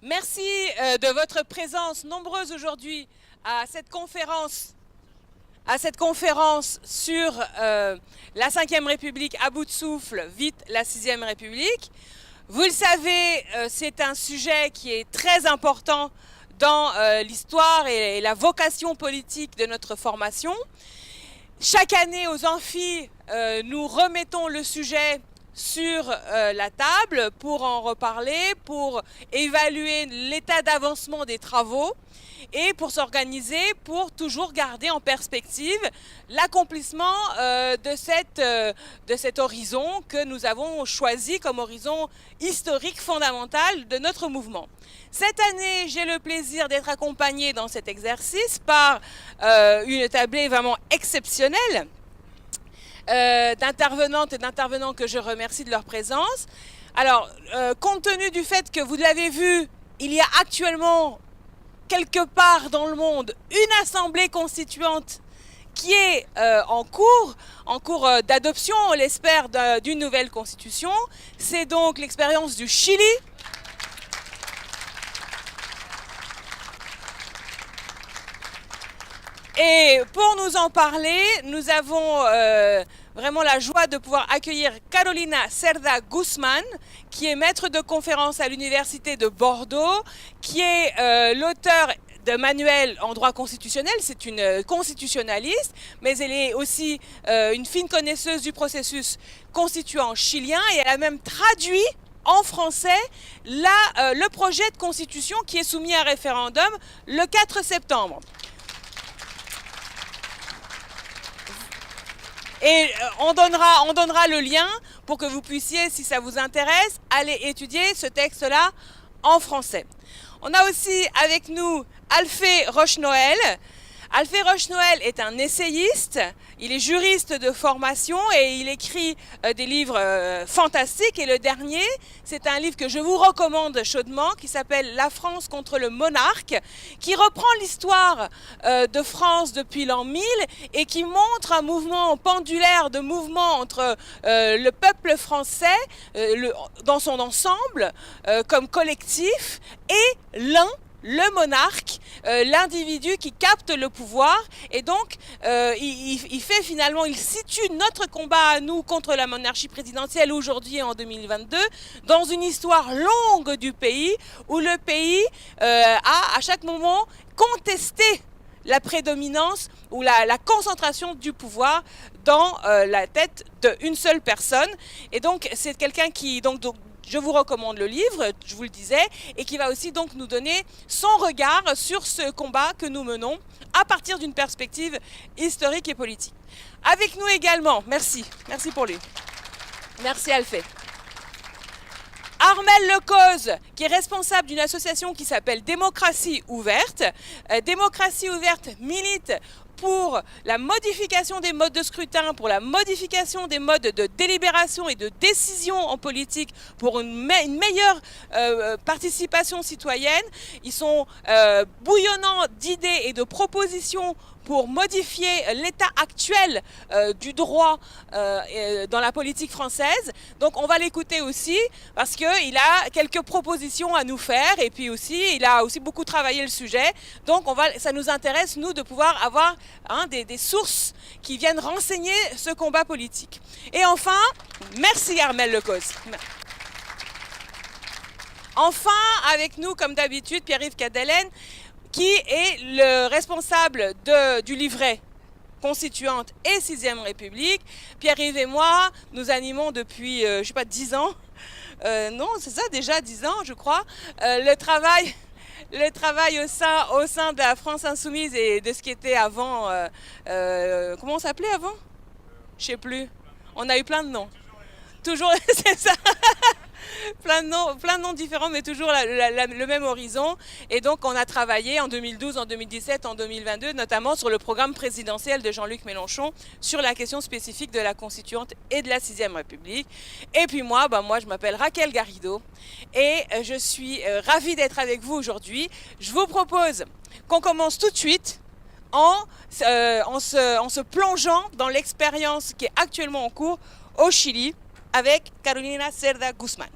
Merci de votre présence nombreuse aujourd'hui à cette conférence sur la 5e République à bout de souffle, vite la 6e République. Vous le savez, c'est un sujet qui est très important dans l'histoire et la vocation politique de notre formation. Chaque année aux amphis, nous remettons le sujet sur la table pour en reparler, pour évaluer l'état d'avancement des travaux et pour s'organiser pour toujours garder en perspective l'accomplissement de cet horizon que nous avons choisi comme horizon historique fondamental de notre mouvement. Cette année, j'ai le plaisir d'être accompagnée dans cet exercice par une tablée vraiment exceptionnelle d'intervenantes et d'intervenants que je remercie de leur présence. Alors, compte tenu du fait que vous l'avez vu, il y a actuellement quelque part dans le monde une assemblée constituante qui est en cours d'adoption, on l'espère, d'une nouvelle constitution. C'est donc l'expérience du Chili. Et pour nous en parler, nous avons vraiment la joie de pouvoir accueillir Carolina Cerda Guzmán, qui est maître de conférence à l'Université de Bordeaux, qui est l'auteur de manuels en droit constitutionnel. C'est une constitutionnaliste, mais elle est aussi une fine connaisseuse du processus constituant chilien, et elle a même traduit en français le projet de constitution qui est soumis à référendum le 4 septembre. Et on donnera le lien pour que vous puissiez, si ça vous intéresse, aller étudier ce texte-là en français. On a aussi avec nous Alphée Roche-Noël. Alphée Roche-Noël est un essayiste, il est juriste de formation et il écrit des livres fantastiques. Et le dernier, c'est un livre que je vous recommande chaudement qui s'appelle « La France contre le monarque », qui reprend l'histoire de France depuis l'an 1000 et qui montre un mouvement pendulaire de mouvement entre le peuple français dans son ensemble comme collectif et le monarque, l'individu qui capte le pouvoir. Et donc il fait finalement, il situe notre combat à nous contre la monarchie présidentielle aujourd'hui en 2022 dans une histoire longue du pays où le pays a à chaque moment contesté la prédominance ou la concentration du pouvoir dans la tête d'une seule personne. Et donc c'est quelqu'un qui donc je vous recommande le livre, je vous le disais, et qui va aussi donc nous donner son regard sur ce combat que nous menons à partir d'une perspective historique et politique. Avec nous également, merci pour lui, merci Alphée, Armelle Lecause, qui est responsable d'une association qui s'appelle Démocratie Ouverte. Démocratie Ouverte milite pour la modification des modes de scrutin, pour la modification des modes de délibération et de décision en politique, pour une meilleure participation citoyenne. Ils sont bouillonnants d'idées et de propositions pour modifier l'état actuel du droit dans la politique française. Donc on va l'écouter aussi parce qu'il a quelques propositions à nous faire, et puis aussi il a aussi beaucoup travaillé le sujet. Donc ça nous intéresse, nous, de pouvoir avoir des sources qui viennent renseigner ce combat politique. Et enfin, merci Armelle Lecause. Enfin, avec nous, comme d'habitude, Pierre-Yves Cadelen, qui est le responsable du livret Constituante et 6e République. Pierre-Yves et moi, nous animons depuis, je sais pas, 10 ans. Non, c'est ça, déjà 10 ans, je crois. Le travail au sein de la France Insoumise et de ce qui était avant. Comment on s'appelait avant? Je sais plus. On a eu plein de noms. Toujours, c'est ça. Plein de noms différents, mais toujours le même horizon. Et donc on a travaillé en 2012, en 2017, en 2022, notamment sur le programme présidentiel de Jean-Luc Mélenchon sur la question spécifique de la Constituante et de la 6e République. Et puis moi, je m'appelle Raquel Garrido et je suis ravie d'être avec vous aujourd'hui. Je vous propose qu'on commence tout de suite en se plongeant dans l'expérience qui est actuellement en cours au Chili avec Carolina Cerda Guzmán.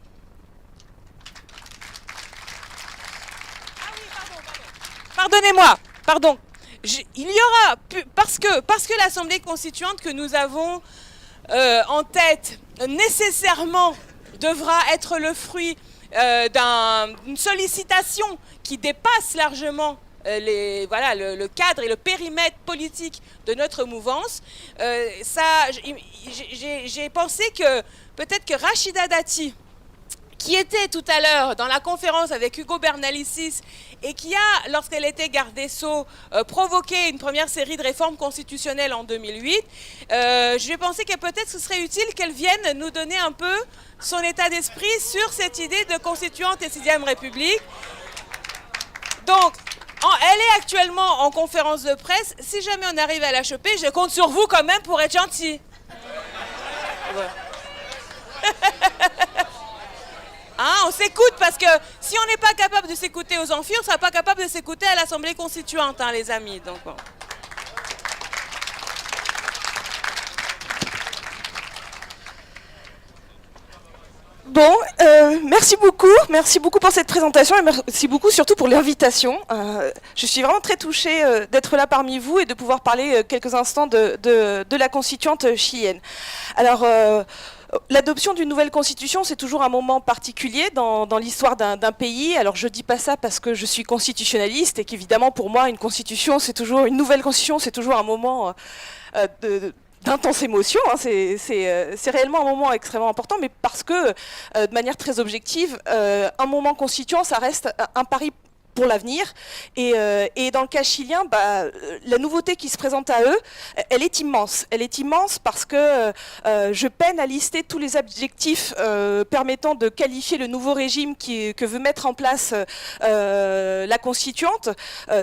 pardonnez-moi, pardon. Il y aura, parce que l'Assemblée constituante que nous avons en tête nécessairement devra être le fruit d'une sollicitation qui dépasse largement le cadre et le périmètre politique de notre mouvance. J'ai pensé que peut-être que Rachida Dati, qui était tout à l'heure dans la conférence avec Hugo Bernalicis et qui a, lorsqu'elle était garde des Sceaux, provoqué une première série de réformes constitutionnelles en 2008, je vais penser que peut-être ce serait utile qu'elle vienne nous donner un peu son état d'esprit sur cette idée de constituante et 6e République. Donc, elle est actuellement en conférence de presse. Si jamais on arrive à la choper, je compte sur vous quand même pour être gentil. Ouais. Hein, on s'écoute parce que si on n'est pas capable de s'écouter aux amphis, on ne sera pas capable de s'écouter à l'Assemblée constituante, hein, les amis. Donc, bon. Bon, merci beaucoup pour cette présentation et merci beaucoup surtout pour l'invitation. Je suis vraiment très touchée d'être là parmi vous et de pouvoir parler quelques instants de la constituante chilienne. Alors, l'adoption d'une nouvelle constitution, c'est toujours un moment particulier dans l'histoire d'un pays. Alors, je dis pas ça parce que je suis constitutionnaliste et qu'évidemment, pour moi, une nouvelle constitution, c'est toujours un moment d'intense émotion, hein. C'est réellement un moment extrêmement important, mais parce que, de manière très objective, un moment constituant, ça reste un pari pour l'avenir. Et dans le cas chilien, la nouveauté qui se présente à eux, elle est immense. Elle est immense parce que je peine à lister tous les adjectifs permettant de qualifier le nouveau régime que veut mettre en place la constituante.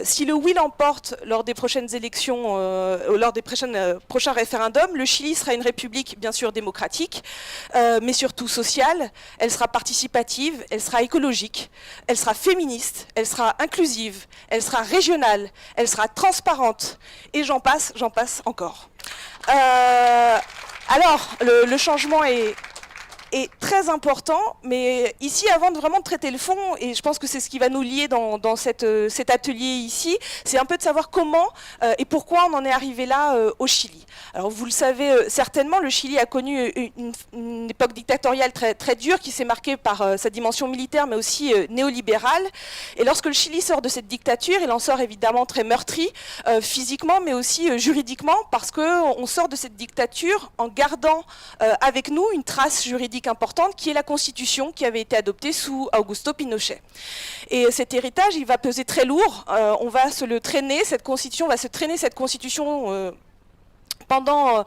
Si le oui l'emporte lors des prochaines élections, lors des prochains référendums, le Chili sera une république bien sûr démocratique, mais surtout sociale. Elle sera participative, elle sera écologique, elle sera féministe, elle sera inclusive, elle sera régionale, elle sera transparente, et j'en passe encore. Alors, le changement est très important, mais ici, avant de vraiment traiter le fond, et je pense que c'est ce qui va nous lier dans cet atelier ici, c'est un peu de savoir comment et pourquoi on en est arrivé là au Chili. Alors vous le savez certainement, le Chili a connu une époque dictatoriale très, très dure qui s'est marquée par sa dimension militaire mais aussi néolibérale. Et lorsque le Chili sort de cette dictature, il en sort évidemment très meurtri, physiquement mais aussi juridiquement, parce qu'on sort de cette dictature en gardant avec nous une trace juridique importante qui est la Constitution qui avait été adoptée sous Augusto Pinochet. Et cet héritage, il va peser très lourd. On va se le traîner, cette Constitution pendant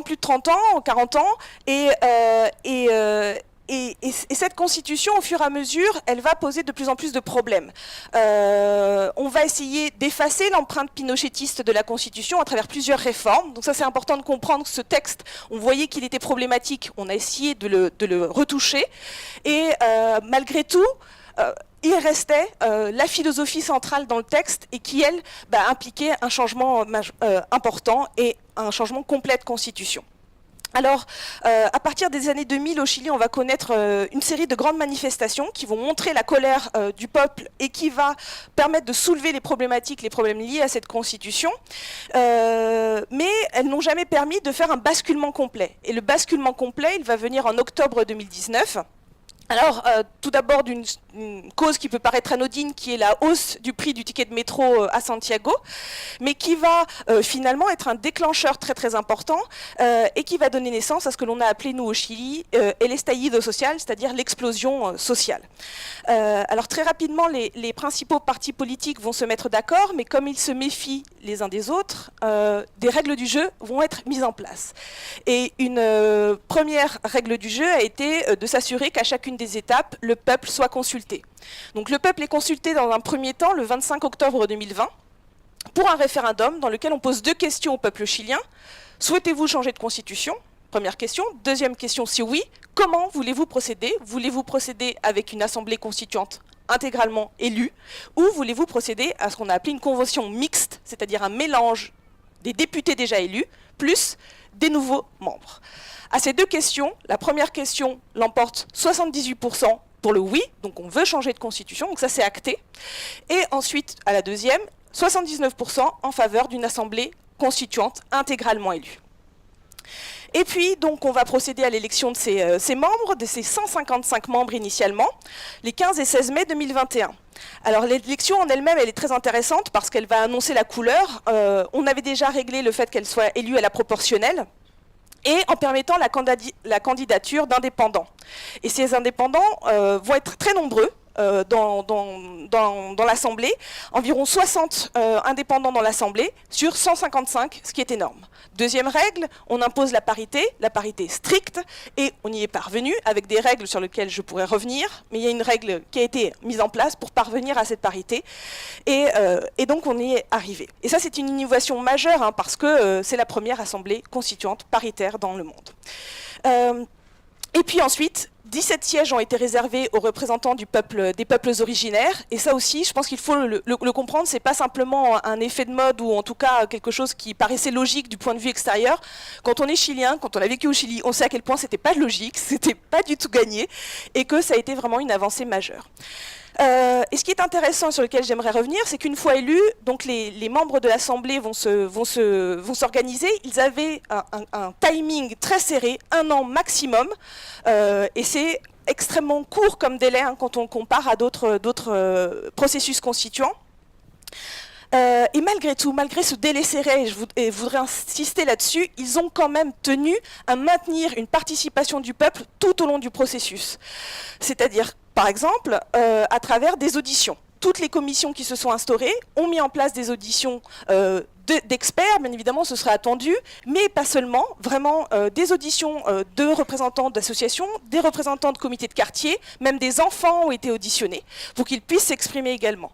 plus de 30 ans, 40 ans, et cette constitution, au fur et à mesure, elle va poser de plus en plus de problèmes. On va essayer d'effacer l'empreinte pinochetiste de la constitution à travers plusieurs réformes. Donc ça, c'est important de comprendre que ce texte, on voyait qu'il était problématique, on a essayé de le retoucher. Et malgré tout, il restait la philosophie centrale dans le texte et qui, elle, impliquait un changement important et un changement complet de constitution. Alors, à partir des années 2000, au Chili, on va connaître une série de grandes manifestations qui vont montrer la colère du peuple et qui va permettre de soulever les problèmes liés à cette constitution. Mais elles n'ont jamais permis de faire un basculement complet. Et le basculement complet, il va venir en octobre 2019. Alors, tout d'abord d'une cause qui peut paraître anodine, qui est la hausse du prix du ticket de métro à Santiago, mais qui va finalement être un déclencheur très très important et qui va donner naissance à ce que l'on a appelé, nous, au Chili, el estallido social, c'est-à-dire l'explosion sociale. Alors, très rapidement, les principaux partis politiques vont se mettre d'accord, mais comme ils se méfient les uns des autres, des règles du jeu vont être mises en place. Et une première règle du jeu a été de s'assurer qu'à chacune des étapes, le peuple soit consulté. Donc le peuple est consulté dans un premier temps le 25 octobre 2020 pour un référendum dans lequel on pose deux questions au peuple chilien. Souhaitez-vous changer de constitution ? Première question. Deuxième question, si oui, comment voulez-vous procéder ? Voulez-vous procéder avec une assemblée constituante intégralement élue ou voulez-vous procéder à ce qu'on a appelé une convention mixte, c'est-à-dire un mélange des députés déjà élus plus des nouveaux membres ? À ces deux questions, la première question l'emporte 78% pour le oui, donc on veut changer de constitution, donc ça c'est acté. Et ensuite, à la deuxième, 79% en faveur d'une assemblée constituante intégralement élue. Et puis, donc, on va procéder à l'élection de ces membres, de ces 155 membres initialement, les 15 et 16 mai 2021. Alors, l'élection en elle-même, elle est très intéressante parce qu'elle va annoncer la couleur. On avait déjà réglé le fait qu'elle soit élue à la proportionnelle, et en permettant la candidature d'indépendants. Et ces indépendants vont être très nombreux dans l'Assemblée, environ 60 indépendants dans l'Assemblée sur 155, ce qui est énorme. Deuxième règle, on impose la parité stricte, et on y est parvenu avec des règles sur lesquelles je pourrais revenir, mais il y a une règle qui a été mise en place pour parvenir à cette parité, et donc on y est arrivé. Et ça c'est une innovation majeure, hein, parce que c'est la première assemblée constituante paritaire dans le monde. Et puis ensuite, 17 sièges ont été réservés aux représentants des peuples originaires. Et ça aussi, je pense qu'il faut le comprendre, c'est pas simplement un effet de mode ou en tout cas quelque chose qui paraissait logique du point de vue extérieur. Quand on est chilien, quand on a vécu au Chili, on sait à quel point c'était pas logique, c'était pas du tout gagné et que ça a été vraiment une avancée majeure. Et ce qui est intéressant, sur lequel j'aimerais revenir, c'est qu'une fois élus, donc les membres de l'Assemblée vont s'organiser. Ils avaient un timing très serré, 1 an maximum, et c'est extrêmement court comme délai, hein, quand on compare à d'autres processus constituants. Et malgré tout, malgré ce délai serré, et je voudrais insister là-dessus, ils ont quand même tenu à maintenir une participation du peuple tout au long du processus. C'est-à-dire, par exemple, à travers des auditions. Toutes les commissions qui se sont instaurées ont mis en place des auditions d'experts, bien évidemment, ce serait attendu, mais pas seulement, vraiment des auditions de représentants d'associations, des représentants de comités de quartier, même des enfants ont été auditionnés pour qu'ils puissent s'exprimer également.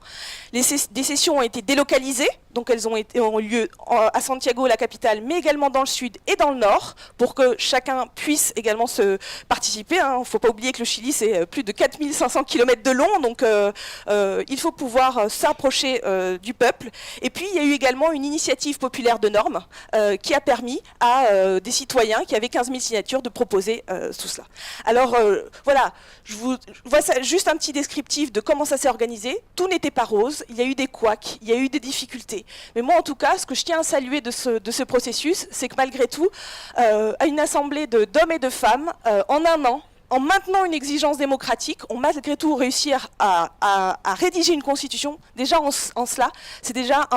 Des sessions ont été délocalisées, donc elles ont eu lieu à Santiago, la capitale, mais également dans le sud et dans le nord, pour que chacun puisse également se participer. Il ne faut pas oublier que le Chili, c'est plus de 4500 km de long, donc il faut pouvoir s'approcher du peuple. Et puis, il y a eu également une initiative populaire de normes qui a permis à des citoyens qui avaient 15 000 signatures de proposer tout cela. Alors, voilà, je vois ça, juste un petit descriptif de comment ça s'est organisé. Tout n'était pas rose, il y a eu des couacs, il y a eu des difficultés. Mais moi, en tout cas, ce que je tiens à saluer de ce processus, c'est que malgré tout, à une assemblée d'hommes et de femmes, en 1 an, en maintenant une exigence démocratique, on malgré tout réussi à rédiger une constitution. Déjà en cela, c'est déjà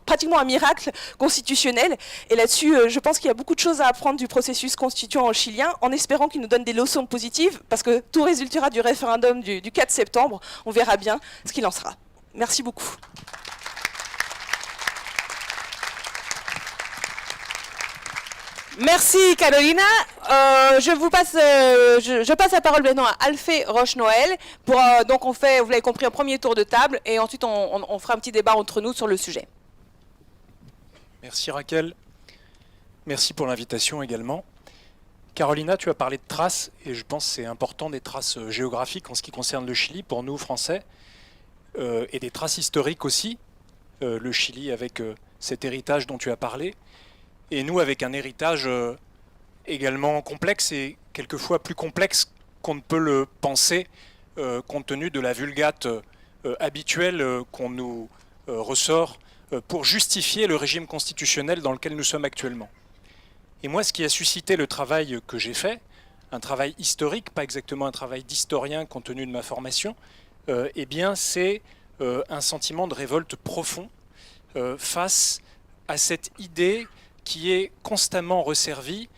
pratiquement un miracle constitutionnel. Et là-dessus, je pense qu'il y a beaucoup de choses à apprendre du processus constituant chilien, en espérant qu'il nous donne des leçons positives, parce que tout résultera du référendum du 4 septembre. On verra bien ce qu'il en sera. Merci beaucoup. Merci Carolina. Je passe la parole maintenant à Alphée Roche-Noël. Donc on fait, vous l'avez compris, un premier tour de table et ensuite on fera un petit débat entre nous sur le sujet. Merci Raquel. Merci pour l'invitation également. Carolina, tu as parlé de traces et je pense que c'est important, des traces géographiques en ce qui concerne le Chili pour nous Français et des traces historiques aussi. Le Chili avec cet héritage dont tu as parlé. Et nous, avec un héritage également complexe et quelquefois plus complexe qu'on ne peut le penser, compte tenu de la vulgate habituelle qu'on nous ressort pour justifier le régime constitutionnel dans lequel nous sommes actuellement. Et moi, ce qui a suscité le travail que j'ai fait, un travail historique, pas exactement un travail d'historien compte tenu de ma formation, eh bien, c'est un sentiment de révolte profond face à cette idée qui est constamment resservie,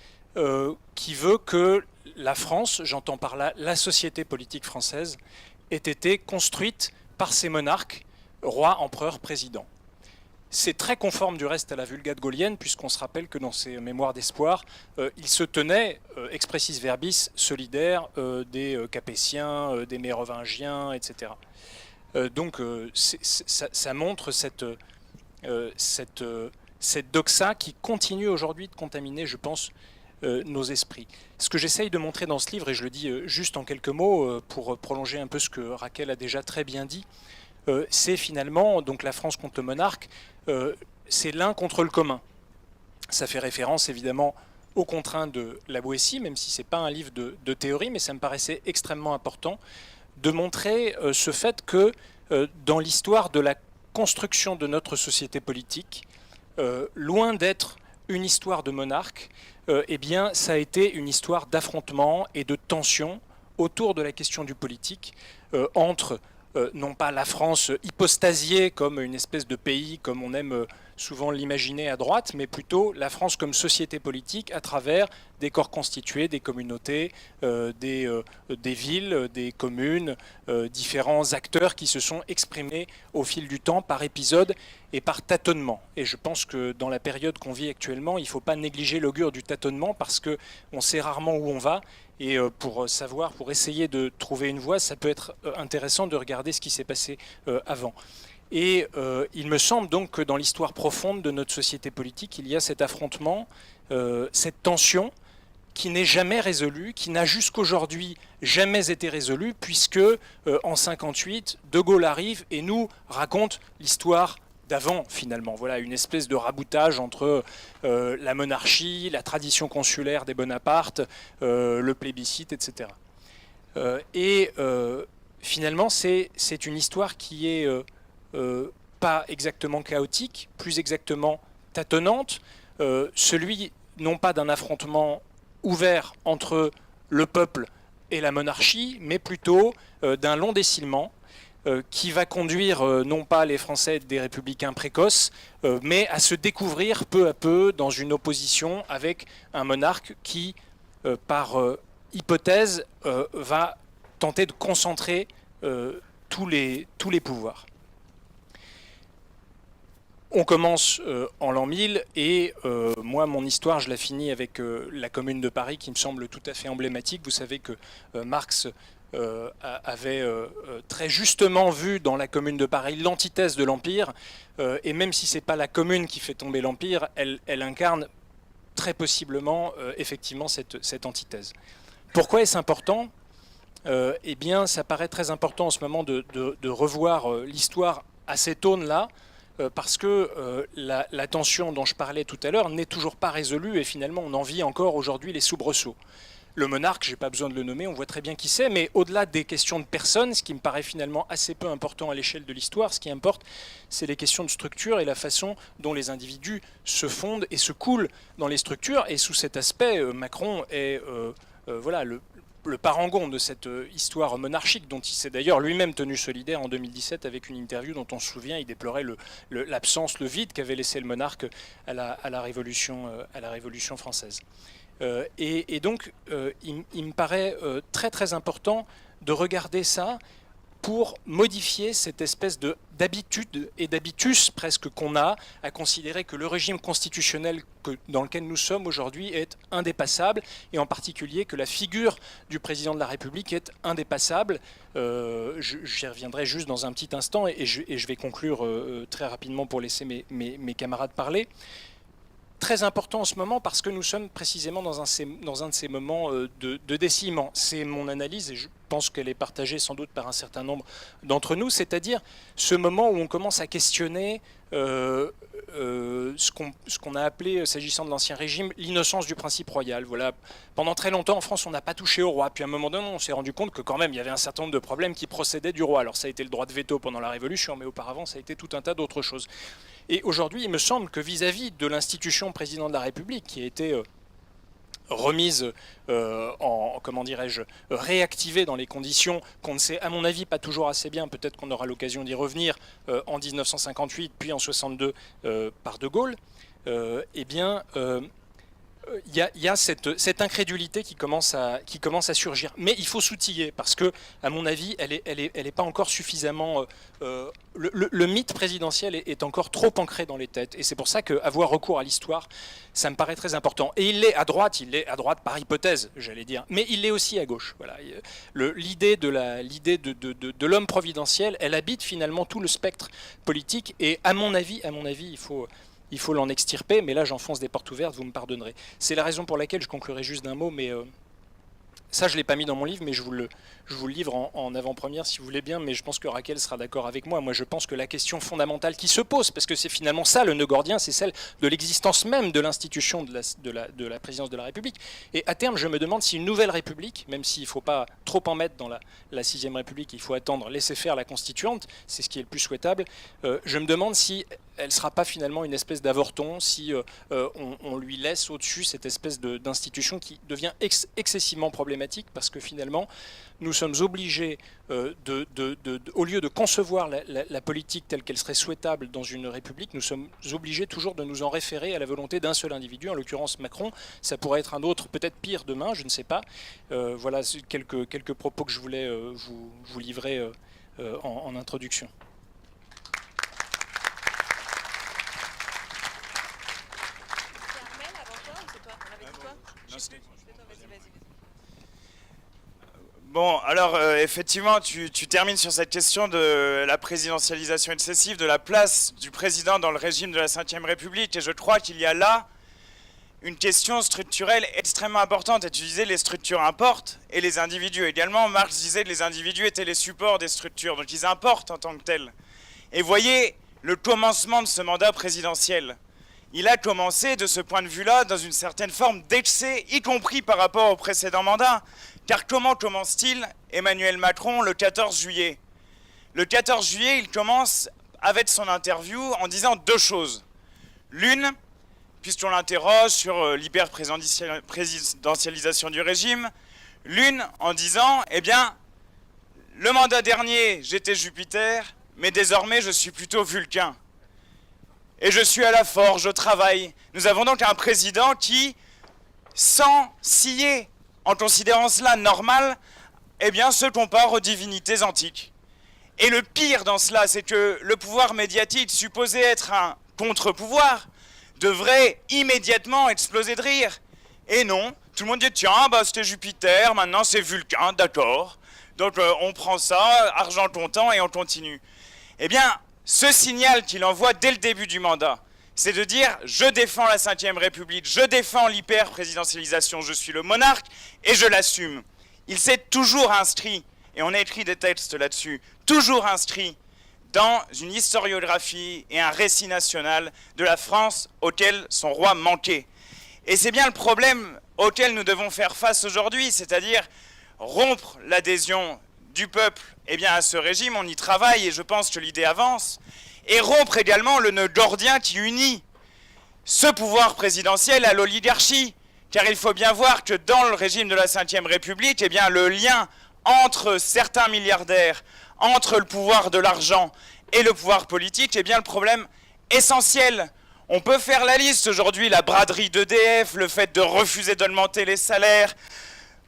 qui veut que la France, j'entends par là la société politique française, ait été construite par ses monarques, rois, empereurs, présidents. C'est très conforme du reste à la vulgate gaulienne, puisqu'on se rappelle que dans ses mémoires d'espoir, il se tenait, expressis verbis, solidaire des Capétiens, des Mérovingiens, etc. Donc ça montre cette doxa qui continue aujourd'hui de contaminer, je pense, nos esprits. Ce que j'essaye de montrer dans ce livre, et je le dis juste en quelques mots pour prolonger un peu ce que Raquel a déjà très bien dit, c'est finalement, donc la France contre le monarque, c'est l'un contre le commun. Ça fait référence évidemment aux contraintes de la Boétie, même si ce n'est pas un livre de théorie, mais ça me paraissait extrêmement important de montrer ce fait que dans l'histoire de la construction de notre société politique, loin d'être une histoire de monarque, eh bien, ça a été une histoire d'affrontement et de tension autour de la question du politique, entre non pas la France hypostasiée comme une espèce de pays, comme on aime souvent l'imaginer à droite, mais plutôt la France comme société politique à travers des corps constitués, des communautés, des villes, des communes, différents acteurs qui se sont exprimés au fil du temps par épisode et par tâtonnement. Et je pense que dans la période qu'on vit actuellement, il ne faut pas négliger l'augure du tâtonnement parce qu'on sait rarement où on va. Et pour savoir, pour essayer de trouver une voie, ça peut être intéressant de regarder ce qui s'est passé avant. Et il me semble donc que dans l'histoire profonde de notre société politique, il y a cet affrontement, cette tension qui n'est jamais résolue, qui n'a jusqu'aujourd'hui jamais été résolue, puisque en 1958, De Gaulle arrive et nous raconte l'histoire d'avant, finalement. Voilà, une espèce de raboutage entre la monarchie, la tradition consulaire des Bonaparte, le plébiscite, etc. Finalement, c'est une histoire qui est pas exactement chaotique, plus exactement tâtonnante, celui non pas d'un affrontement ouvert entre le peuple et la monarchie, mais plutôt d'un long décilement qui va conduire non pas les Français des républicains précoces, mais à se découvrir peu à peu dans une opposition avec un monarque qui, par hypothèse, va tenter de concentrer tous les pouvoirs. On commence en l'an 1000 et moi, mon histoire, je la finis avec la Commune de Paris qui me semble tout à fait emblématique. Vous savez que Marx avait très justement vu dans la Commune de Paris l'antithèse de l'Empire, et même si ce n'est pas la Commune qui fait tomber l'Empire, elle incarne très possiblement effectivement cette antithèse. Pourquoi est-ce important ? Eh bien, ça paraît très important en ce moment de revoir l'histoire à cette aune-là, parce que la tension dont je parlais tout à l'heure n'est toujours pas résolue et finalement on en vit encore aujourd'hui les soubresauts. Le monarque, je n'ai pas besoin de le nommer, on voit très bien qui c'est, mais au-delà des questions de personnes, ce qui me paraît finalement assez peu important à l'échelle de l'histoire, ce qui importe, c'est les questions de structure et la façon dont les individus se fondent et se coulent dans les structures. Et sous cet aspect, Macron est voilà, le parangon de cette histoire monarchique dont il s'est d'ailleurs lui-même tenu solidaire en 2017 avec une interview dont on se souvient, il déplorait l'absence, le vide qu'avait laissé le monarque à la Révolution française. Et donc, il me paraît très très important de regarder ça pour modifier cette espèce d'habitude et d'habitus presque qu'on a à considérer que le régime constitutionnel dans lequel nous sommes aujourd'hui est indépassable, et en particulier que la figure du président de la République est indépassable. J'y reviendrai juste dans un petit instant et je vais conclure très rapidement pour laisser mes camarades parler. Très important en ce moment parce que nous sommes précisément dans un de ces moments de décilement. C'est mon analyse et je pense qu'elle est partagée sans doute par un certain nombre d'entre nous, c'est-à-dire ce moment où on commence à questionner ce qu'on a appelé, s'agissant de l'Ancien Régime, l'innocence du principe royal. Voilà. Pendant très longtemps en France on n'a pas touché au roi, puis à un moment donné on s'est rendu compte que quand même il y avait un certain nombre de problèmes qui procédaient du roi. Alors ça a été le droit de veto pendant la Révolution, mais auparavant ça a été tout un tas d'autres choses. Et aujourd'hui, il me semble que vis-à-vis de l'institution président de la République, qui a été remise comment dirais-je, réactivée dans les conditions qu'on ne sait, à mon avis, pas toujours assez bien, peut-être qu'on aura l'occasion d'y revenir, en 1958, puis en 62 par De Gaulle, eh bien, il y a cette incrédulité qui commence à surgir. Mais il faut s'outiller parce que, à mon avis, elle est pas encore suffisamment. Le mythe présidentiel est encore trop ancré dans les têtes. Et c'est pour ça qu'avoir recours à l'histoire, ça me paraît très important. Et il l'est à droite par hypothèse, j'allais dire. Mais il l'est aussi à gauche. Voilà. L'idée de l'homme providentiel, elle habite finalement tout le spectre politique. Et à mon avis, il faut l'en extirper, mais là j'enfonce des portes ouvertes, vous me pardonnerez. C'est la raison pour laquelle je conclurai juste d'un mot, mais Ça, je ne l'ai pas mis dans mon livre, mais je vous le livre en avant-première si vous voulez bien, mais je pense que Raquel sera d'accord avec moi. Moi, je pense que la question fondamentale qui se pose, parce que c'est finalement ça le nœud gordien, c'est celle de l'existence même de l'institution de la présidence de la République. Et à terme, je me demande si une nouvelle République, même s'il ne faut pas trop en mettre dans la 6e République, il faut attendre, laisser faire la constituante, c'est ce qui est le plus souhaitable, je me demande si elle ne sera pas finalement une espèce d'avorton, si on lui laisse au-dessus cette espèce d'institution qui devient excessivement problématique, parce que finalement, nous sommes obligés, au lieu de concevoir la politique telle qu'elle serait souhaitable dans une république, nous sommes obligés toujours de nous en référer à la volonté d'un seul individu, en l'occurrence Macron. Ça pourrait être un autre, peut-être pire demain, je ne sais pas. Voilà quelques propos que je voulais vous livrer en introduction. Bon, alors effectivement, tu termines sur cette question de la présidentialisation excessive, de la place du président dans le régime de la Ve République, et je crois qu'il y a là une question structurelle extrêmement importante. Et tu disais les structures importent, et les individus également. Marx disait que les individus étaient les supports des structures, donc ils importent en tant que tels. Et voyez le commencement de ce mandat présidentiel. Il a commencé de ce point de vue-là dans une certaine forme d'excès, y compris par rapport au précédent mandat. Car comment commence-t-il, Emmanuel Macron, le 14 juillet? Le 14 juillet, il commence avec son interview en disant deux choses. L'une, puisqu'on l'interroge sur l'hyper-présidentialisation du régime, l'une en disant, eh bien, le mandat dernier, j'étais Jupiter, mais désormais, je suis plutôt Vulcain. Et je suis à la forge, je travaille. Nous avons donc un président qui, sans scier, en considérant cela normal, eh bien, se compare aux divinités antiques. Et le pire dans cela, c'est que le pouvoir médiatique, supposé être un contre-pouvoir, devrait immédiatement exploser de rire. Et non, tout le monde dit, tiens, bah, c'était Jupiter, maintenant c'est Vulcain, d'accord. Donc on prend ça, argent comptant, et on continue. Eh bien, ce signal qu'il envoie dès le début du mandat, c'est de dire « je défends la Ve République, je défends l'hyper-présidentialisation, je suis le monarque et je l'assume ». Il s'est toujours inscrit, et on a écrit des textes là-dessus, toujours inscrit dans une historiographie et un récit national de la France auquel son roi manquait. Et c'est bien le problème auquel nous devons faire face aujourd'hui, c'est-à-dire rompre l'adhésion du peuple à ce régime, on y travaille et je pense que l'idée avance, et rompre également le nœud gordien qui unit ce pouvoir présidentiel à l'oligarchie. Car il faut bien voir que dans le régime de la Ve République, le lien entre certains milliardaires, entre le pouvoir de l'argent et le pouvoir politique, le problème essentiel. On peut faire la liste aujourd'hui, la braderie d'EDF, le fait de refuser d'augmenter les salaires,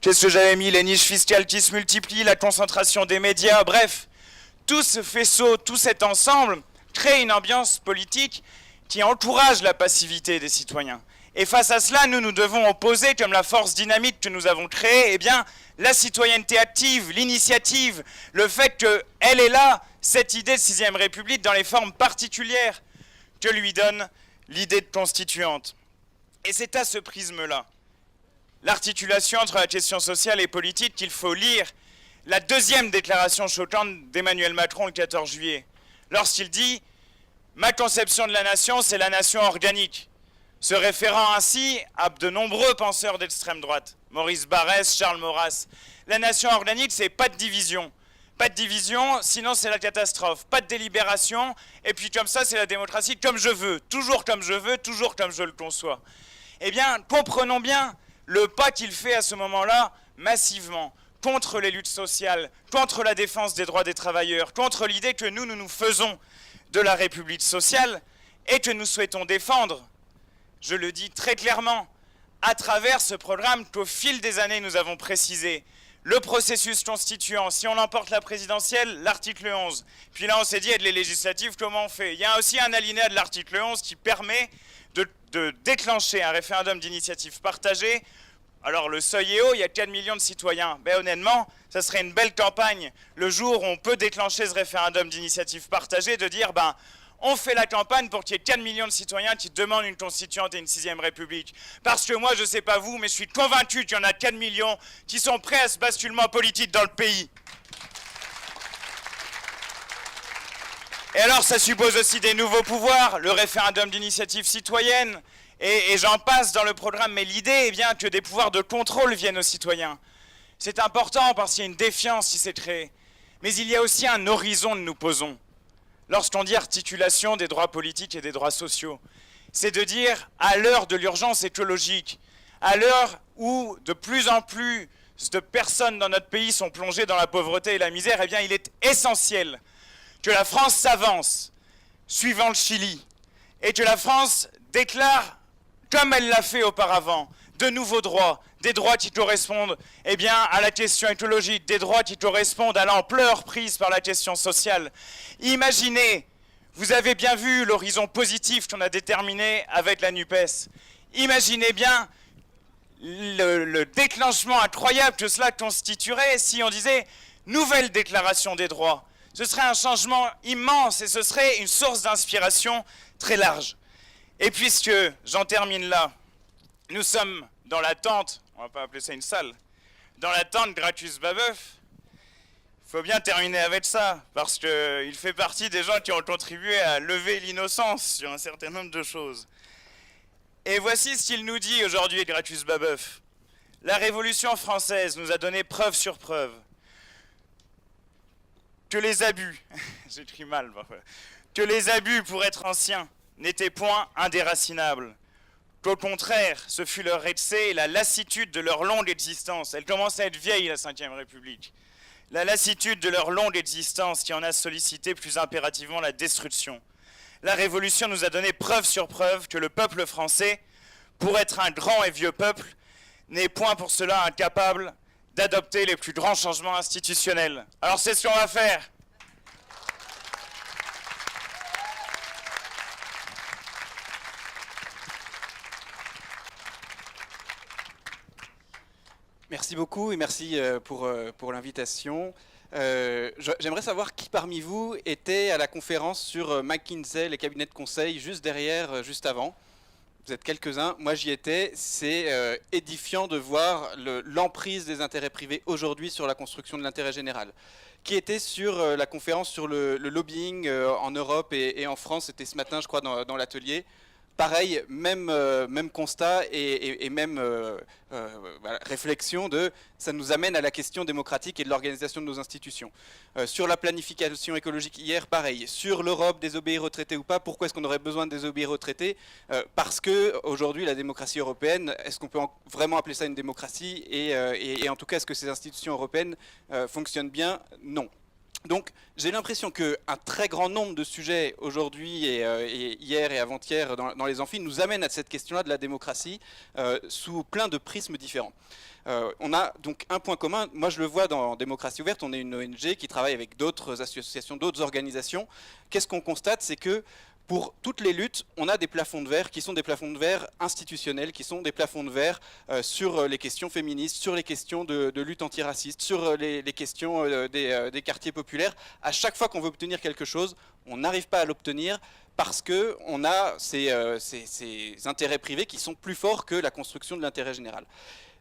qu'est-ce que j'avais mis, les niches fiscales qui se multiplient, la concentration des médias, bref. Tout ce faisceau, tout cet ensemble crée une ambiance politique qui encourage la passivité des citoyens. Et face à cela, nous devons opposer, comme la force dynamique que nous avons créée, la citoyenneté active, l'initiative, le fait qu'elle est là, cette idée de 6e République, dans les formes particulières que lui donne l'idée de constituante. Et c'est à ce prisme-là, l'articulation entre la question sociale et politique, qu'il faut lire la deuxième déclaration choquante d'Emmanuel Macron le 14 juillet. Lorsqu'il dit « Ma conception de la nation, c'est la nation organique », se référant ainsi à de nombreux penseurs d'extrême droite, Maurice Barrès, Charles Maurras. La nation organique, c'est pas de division. Pas de division, sinon c'est la catastrophe. Pas de délibération, et puis comme ça, c'est la démocratie comme je veux. Toujours comme je veux, toujours comme je le conçois. Eh bien, comprenons bien le pas qu'il fait à ce moment-là, massivement, contre les luttes sociales, contre la défense des droits des travailleurs, contre l'idée que nous faisons de la République sociale et que nous souhaitons défendre, je le dis très clairement, à travers ce programme qu'au fil des années nous avons précisé. Le processus constituant, si on emporte la présidentielle, l'article 11. Puis là on s'est dit, et les législatives, comment on fait? Il y a aussi un alinéa de l'article 11 qui permet de déclencher un référendum d'initiative partagée. Alors le seuil est haut, il y a 4 millions de citoyens. Ben honnêtement, ça serait une belle campagne, le jour où on peut déclencher ce référendum d'initiative partagée, de dire, on fait la campagne pour qu'il y ait 4 millions de citoyens qui demandent une constituante et une 6e République. Parce que moi, je ne sais pas vous, mais je suis convaincu qu'il y en a 4 millions qui sont prêts à ce basculement politique dans le pays. Et alors, ça suppose aussi des nouveaux pouvoirs, le référendum d'initiative citoyenne, et j'en passe dans le programme. Mais l'idée est bien que des pouvoirs de contrôle viennent aux citoyens. C'est important parce qu'il y a une défiance qui s'est créée. Mais il y a aussi un horizon que nous posons. Lorsqu'on dit articulation des droits politiques et des droits sociaux, c'est de dire, à l'heure de l'urgence écologique, à l'heure où de plus en plus de personnes dans notre pays sont plongées dans la pauvreté et la misère, eh bien, il est essentiel que la France s'avance, suivant le Chili, et que la France déclare, comme elle l'a fait auparavant, de nouveaux droits, des droits qui correspondent eh bien, à la question écologique, des droits qui correspondent à l'ampleur prise par la question sociale. Imaginez, vous avez bien vu l'horizon positif qu'on a déterminé avec la NUPES. Imaginez bien le déclenchement incroyable que cela constituerait si on disait « nouvelle déclaration des droits ». Ce serait un changement immense et ce serait une source d'inspiration très large. Et puisque, j'en termine là, nous sommes dans l'attente, on va pas appeler ça une salle, dans l'attente Gracchus Babeuf, il faut bien terminer avec ça, parce qu'il fait partie des gens qui ont contribué à lever l'innocence sur un certain nombre de choses. Et voici ce qu'il nous dit aujourd'hui, Gracchus Babeuf. La Révolution française nous a donné preuve sur preuve que les abus, j'écris mal parfois, que les abus, pour être anciens, n'étaient point indéracinables. Qu'au contraire, ce fut leur excès et la lassitude de leur longue existence. Elle commence à être vieille, la Ve République. La lassitude de leur longue existence qui en a sollicité plus impérativement la destruction. La Révolution nous a donné preuve sur preuve que le peuple français, pour être un grand et vieux peuple, n'est point pour cela incapable d'adopter les plus grands changements institutionnels. Alors c'est ce qu'on va faire. Merci beaucoup et merci pour l'invitation. J'aimerais savoir qui parmi vous était à la conférence sur McKinsey, les cabinets de conseil, juste derrière, juste avant. Vous êtes quelques-uns, moi j'y étais. C'est édifiant de voir l'emprise des intérêts privés aujourd'hui sur la construction de l'intérêt général. Qui était sur la conférence sur le lobbying en Europe et en France, c'était ce matin je crois dans l'atelier. Pareil, même constat et même voilà, réflexion de ça nous amène à la question démocratique et de l'organisation de nos institutions. Sur la planification écologique hier, pareil. Sur l'Europe, désobéir aux traités ou pas, pourquoi est-ce qu'on aurait besoin de désobéir aux traités? Parce que aujourd'hui la démocratie européenne, est-ce qu'on peut vraiment appeler ça une démocratie et en tout cas, est-ce que ces institutions européennes fonctionnent bien? Non. Donc j'ai l'impression qu'un très grand nombre de sujets aujourd'hui et hier et avant-hier dans les amphis nous amènent à cette question-là de la démocratie sous plein de prismes différents. On a donc un point commun, moi je le vois dans Démocratie Ouverte, on est une ONG qui travaille avec d'autres associations, d'autres organisations. Qu'est-ce qu'on constate? C'est que pour toutes les luttes, on a des plafonds de verre qui sont des plafonds de verre institutionnels, qui sont des plafonds de verre sur les questions féministes, sur les questions de lutte antiraciste, sur les questions des quartiers populaires. À chaque fois qu'on veut obtenir quelque chose, on n'arrive pas à l'obtenir parce qu'on a ces intérêts privés qui sont plus forts que la construction de l'intérêt général.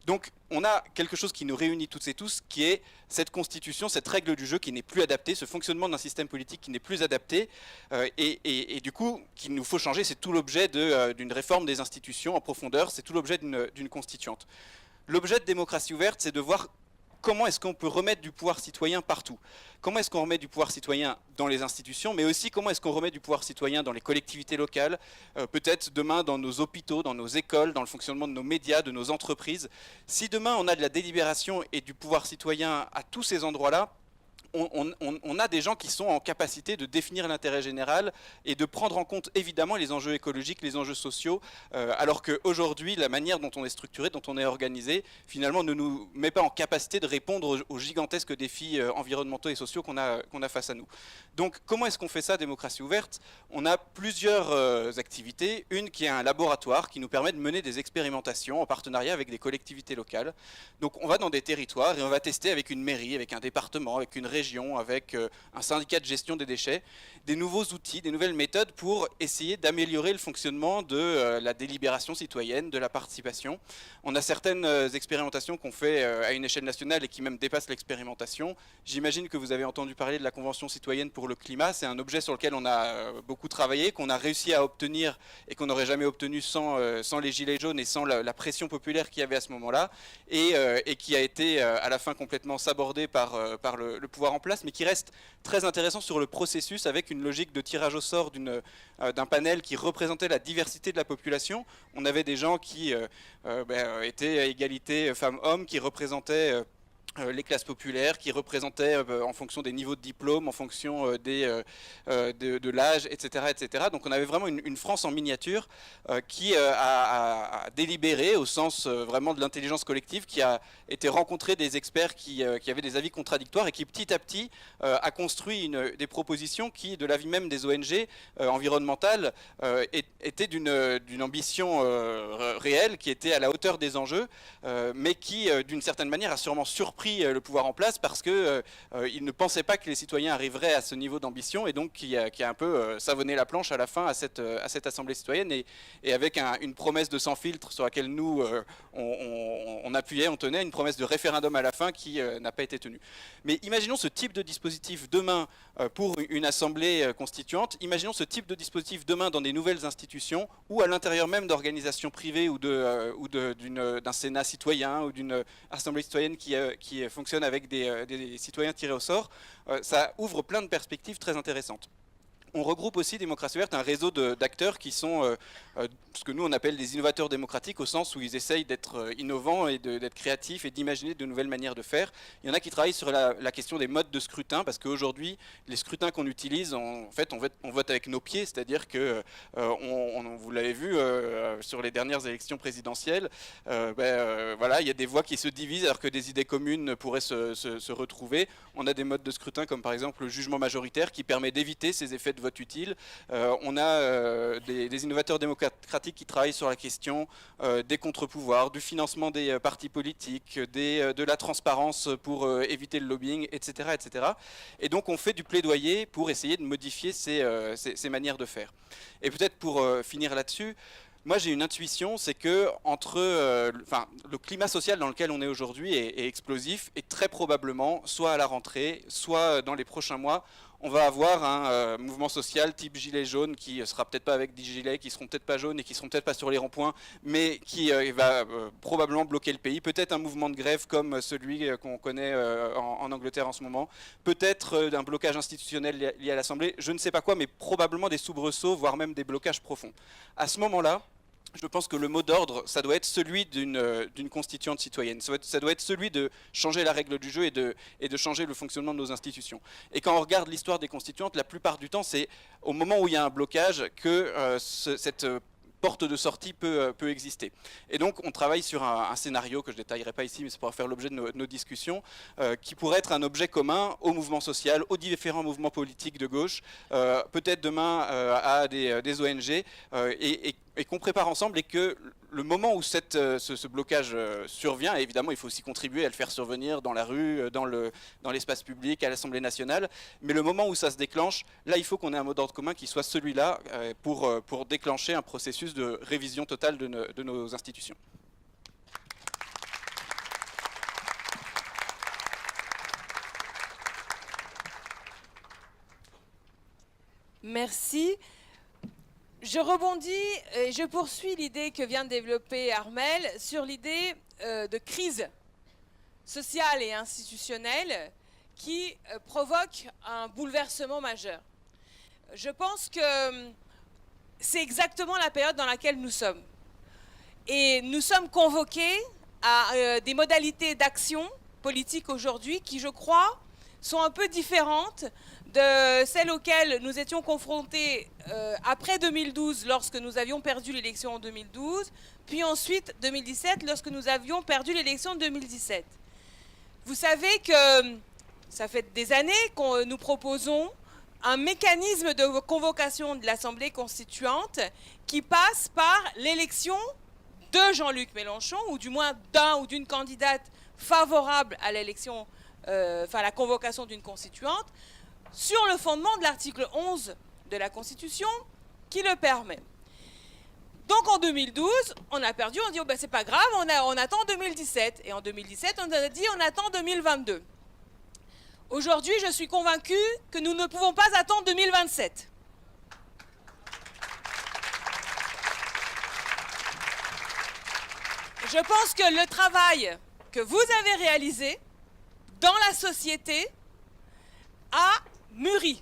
Donc on a quelque chose qui nous réunit toutes et tous, qui est cette constitution, cette règle du jeu qui n'est plus adaptée, ce fonctionnement d'un système politique qui n'est plus adapté, et du coup, qu'il nous faut changer. C'est tout l'objet d'une réforme des institutions en profondeur, c'est tout l'objet d'une constituante. L'objet de Démocratie Ouverte, c'est de voir comment est-ce qu'on peut remettre du pouvoir citoyen partout. Comment est-ce qu'on remet du pouvoir citoyen dans les institutions, mais aussi comment est-ce qu'on remet du pouvoir citoyen dans les collectivités locales, peut-être demain dans nos hôpitaux, dans nos écoles, dans le fonctionnement de nos médias, de nos entreprises. Si demain on a de la délibération et du pouvoir citoyen à tous ces endroits-là, on a des gens qui sont en capacité de définir l'intérêt général et de prendre en compte évidemment les enjeux écologiques, les enjeux sociaux, alors qu'aujourd'hui, la manière dont on est structuré, dont on est organisé, finalement ne nous met pas en capacité de répondre aux gigantesques défis environnementaux et sociaux qu'on a face à nous. Donc comment est-ce qu'on fait ça, Démocratie Ouverte? On a plusieurs activités. Une qui est un laboratoire qui nous permet de mener des expérimentations en partenariat avec des collectivités locales. Donc on va dans des territoires et on va tester avec une mairie, avec un département, avec une région, région, avec un syndicat de gestion des déchets, des nouveaux outils, des nouvelles méthodes pour essayer d'améliorer le fonctionnement de la délibération citoyenne, de la participation. On a certaines expérimentations qu'on fait à une échelle nationale et qui même dépassent l'expérimentation. J'imagine que vous avez entendu parler de la Convention citoyenne pour le climat. C'est un objet sur lequel on a beaucoup travaillé, qu'on a réussi à obtenir et qu'on n'aurait jamais obtenu sans les gilets jaunes et sans la pression populaire qu'il y avait à ce moment-là, et qui a été à la fin complètement sabordé par le pouvoir en place, mais qui reste très intéressant sur le processus, avec une logique de tirage au sort d'un panel qui représentait la diversité de la population. On avait des gens qui étaient à égalité femmes-hommes, qui représentaient les classes populaires, qui représentaient en fonction des niveaux de diplôme, en fonction de l'âge, etc., etc. Donc on avait vraiment une France en miniature qui a délibéré au sens vraiment de l'intelligence collective, qui a été rencontrer des experts qui avaient des avis contradictoires et qui petit à petit a construit des propositions qui, de l'avis même des ONG environnementales, étaient d'une ambition réelle, qui était à la hauteur des enjeux, mais qui, d'une certaine manière, a sûrement surpris le pouvoir en place parce qu'il ne pensait pas que les citoyens arriveraient à ce niveau d'ambition, et donc qui a un peu savonné la planche à la fin à cette assemblée citoyenne, et avec une promesse de sans filtre sur laquelle nous on appuyait, on tenait, une promesse de référendum à la fin qui n'a pas été tenue. Mais imaginons ce type de dispositif demain pour une assemblée constituante, imaginons ce type de dispositif demain dans des nouvelles institutions ou à l'intérieur même d'organisations privées ou d'un Sénat citoyen ou d'une assemblée citoyenne qui fonctionne avec des citoyens tirés au sort. Ça ouvre plein de perspectives très intéressantes. On regroupe aussi Démocratie Ouverte un réseau d'acteurs qui sont ce que nous on appelle des innovateurs démocratiques, au sens où ils essayent d'être innovants et d'être créatifs et d'imaginer de nouvelles manières de faire. Il y en a qui travaillent sur la question des modes de scrutin, parce qu'aujourd'hui les scrutins qu'on utilise, en fait on vote avec nos pieds, c'est-à-dire que vous l'avez vu sur les dernières élections présidentielles, voilà, il y a des voix qui se divisent alors que des idées communes pourraient se retrouver. On a des modes de scrutin comme par exemple le jugement majoritaire qui permet d'éviter ces effets de vote utile. On a des innovateurs démocratiques qui travaillent sur la question des contre-pouvoirs, du financement des partis politiques, de la transparence pour éviter le lobbying, etc., etc. Et donc on fait du plaidoyer pour essayer de modifier ces manières de faire. Et peut-être pour finir là-dessus, moi j'ai une intuition, c'est que le climat social dans lequel on est aujourd'hui est explosif, et très probablement, soit à la rentrée, soit dans les prochains mois, on va avoir un mouvement social type gilet jaune, qui sera peut-être pas avec des gilets, qui seront peut-être pas jaunes et qui seront peut-être pas sur les ronds-points, mais qui va probablement bloquer le pays. Peut-être un mouvement de grève comme celui qu'on connaît en Angleterre en ce moment. Peut-être un blocage institutionnel lié à l'Assemblée. Je ne sais pas quoi, mais probablement des soubresauts, voire même des blocages profonds. À ce moment-là, je pense que le mot d'ordre, ça doit être celui d'une constituante citoyenne. Ça doit être celui de changer la règle du jeu et de changer le fonctionnement de nos institutions. Et quand on regarde l'histoire des constituantes, la plupart du temps, c'est au moment où il y a un blocage que cette porte de sortie peut exister. Et donc on travaille sur un scénario que je ne détaillerai pas ici, mais ça pourra faire l'objet de nos discussions, qui pourrait être un objet commun au mouvement social, aux différents mouvements politiques de gauche, peut-être demain à des ONG, et qu'on prépare ensemble, et que le moment où ce blocage survient, et évidemment il faut aussi contribuer à le faire survenir dans la rue, dans l'espace public, à l'Assemblée nationale, mais le moment où ça se déclenche, là il faut qu'on ait un mot d'ordre commun qui soit celui-là pour déclencher un processus de révision totale de nos institutions. Merci. Je rebondis et je poursuis l'idée que vient de développer Armelle sur l'idée de crise sociale et institutionnelle qui provoque un bouleversement majeur. Je pense que c'est exactement la période dans laquelle nous sommes. Et nous sommes convoqués à des modalités d'action politique aujourd'hui qui, je crois, sont un peu différentes de celles auxquelles nous étions confrontés après 2012, lorsque nous avions perdu l'élection en 2012, puis ensuite 2017, lorsque nous avions perdu l'élection en 2017. Vous savez que ça fait des années que nous proposons un mécanisme de convocation de l'Assemblée constituante qui passe par l'élection de Jean-Luc Mélenchon, ou du moins d'un ou d'une candidate favorable à l'élection la convocation d'une constituante, sur le fondement de l'article 11 de la Constitution qui le permet. Donc en 2012, on a perdu, on dit oh ben c'est pas grave, on attend 2017. Et en 2017, on a dit on attend 2022. Aujourd'hui, je suis convaincue que nous ne pouvons pas attendre 2027. Je pense que le travail que vous avez réalisé dans la société a mûri.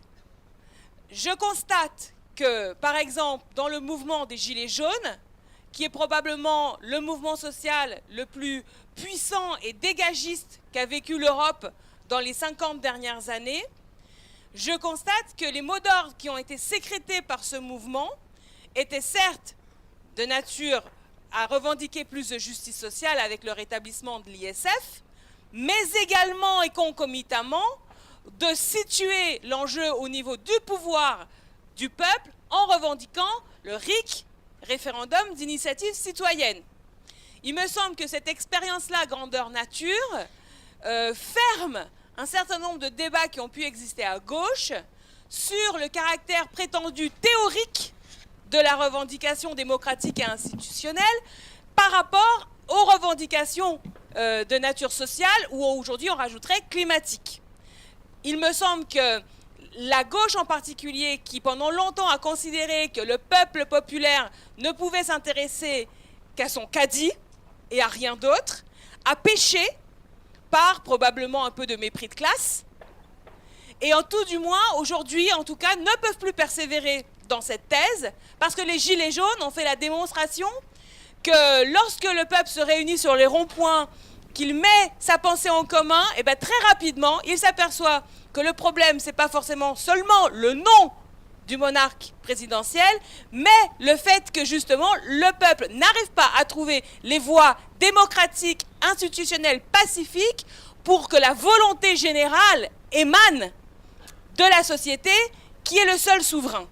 Je constate que, par exemple, dans le mouvement des Gilets jaunes, qui est probablement le mouvement social le plus puissant et dégagiste qu'a vécu l'Europe dans les 50 dernières années, je constate que les mots d'ordre qui ont été sécrétés par ce mouvement étaient certes de nature à revendiquer plus de justice sociale avec le rétablissement de l'ISF, mais également et concomitamment de situer l'enjeu au niveau du pouvoir du peuple en revendiquant le RIC, référendum d'initiative citoyenne. Il me semble que cette expérience-là, grandeur nature, ferme un certain nombre de débats qui ont pu exister à gauche sur le caractère prétendu théorique de la revendication démocratique et institutionnelle par rapport aux revendications de nature sociale ou aujourd'hui on rajouterait climatique. Il me semble que la gauche en particulier, qui pendant longtemps a considéré que le peuple populaire ne pouvait s'intéresser qu'à son caddie et à rien d'autre, a péché par probablement un peu de mépris de classe, et en tout du moins, aujourd'hui, en tout cas, ne peuvent plus persévérer dans cette thèse, parce que les Gilets jaunes ont fait la démonstration que lorsque le peuple se réunit sur les ronds-points, qu'il met sa pensée en commun, et bien très rapidement, il s'aperçoit que le problème, ce n'est pas forcément seulement le nom du monarque présidentiel, mais le fait que justement le peuple n'arrive pas à trouver les voies démocratiques, institutionnelles, pacifiques pour que la volonté générale émane de la société qui est le seul souverain.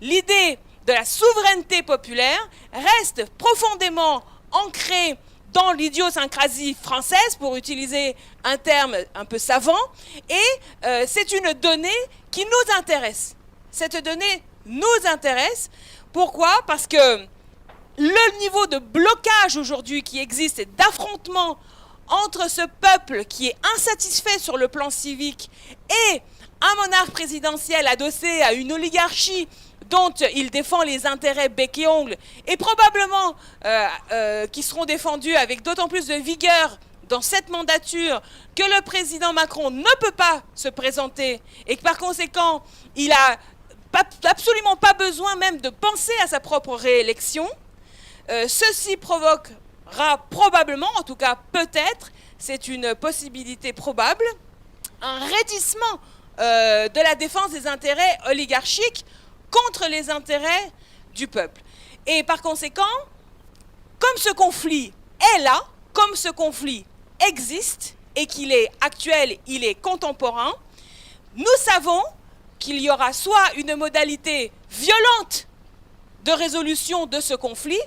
L'idée de la souveraineté populaire reste profondément ancrée dans l'idiosyncrasie française, pour utiliser un terme un peu savant, et c'est une donnée qui nous intéresse. Cette donnée nous intéresse. Pourquoi ? Parce que le niveau de blocage aujourd'hui qui existe et d'affrontement entre ce peuple qui est insatisfait sur le plan civique et un monarque présidentiel adossé à une oligarchie dont il défend les intérêts bec et ongle, et probablement qui seront défendus avec d'autant plus de vigueur dans cette mandature que le président Macron ne peut pas se présenter et que par conséquent, il n'a absolument pas besoin même de penser à sa propre réélection. Ceci provoquera probablement, en tout cas peut-être, c'est une possibilité probable, un raidissement de la défense des intérêts oligarchiques contre les intérêts du peuple. Et par conséquent, comme ce conflit est là, comme ce conflit existe et qu'il est actuel, il est contemporain, nous savons qu'il y aura soit une modalité violente de résolution de ce conflit,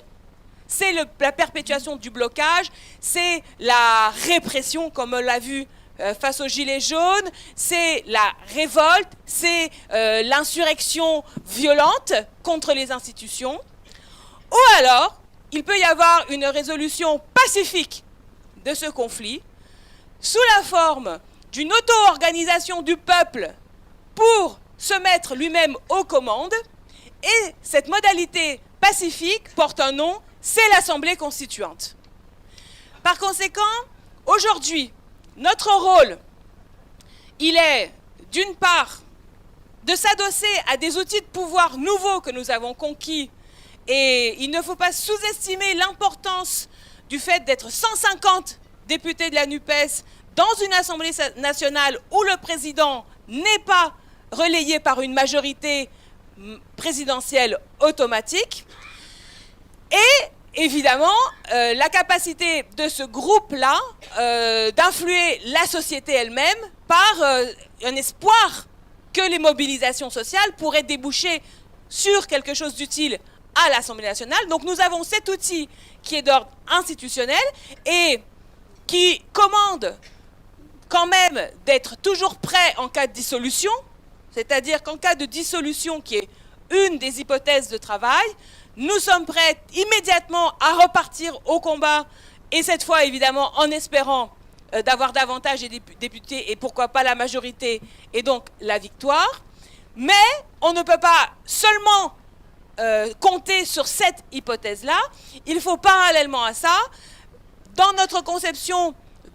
c'est la perpétuation du blocage, c'est la répression, comme on l'a vu face aux Gilets jaunes, c'est la révolte, c'est l'insurrection violente contre les institutions. Ou alors, il peut y avoir une résolution pacifique de ce conflit sous la forme d'une auto-organisation du peuple pour se mettre lui-même aux commandes. Et cette modalité pacifique porte un nom, c'est l'Assemblée constituante. Par conséquent, aujourd'hui, notre rôle, il est, d'une part, de s'adosser à des outils de pouvoir nouveaux que nous avons conquis. Et il ne faut pas sous-estimer l'importance du fait d'être 150 députés de la NUPES dans une Assemblée nationale où le président n'est pas relayé par une majorité présidentielle automatique. Et évidemment, la capacité de ce groupe-là d'influer la société elle-même par un espoir que les mobilisations sociales pourraient déboucher sur quelque chose d'utile à l'Assemblée nationale. Donc nous avons cet outil qui est d'ordre institutionnel et qui commande quand même d'être toujours prêt en cas de dissolution, c'est-à-dire qu'en cas de dissolution, qui est une des hypothèses de travail, nous sommes prêts immédiatement à repartir au combat, et cette fois évidemment en espérant d'avoir davantage de députés et pourquoi pas la majorité et donc la victoire. Mais on ne peut pas seulement compter sur cette hypothèse-là. Il faut parallèlement à ça, dans notre conception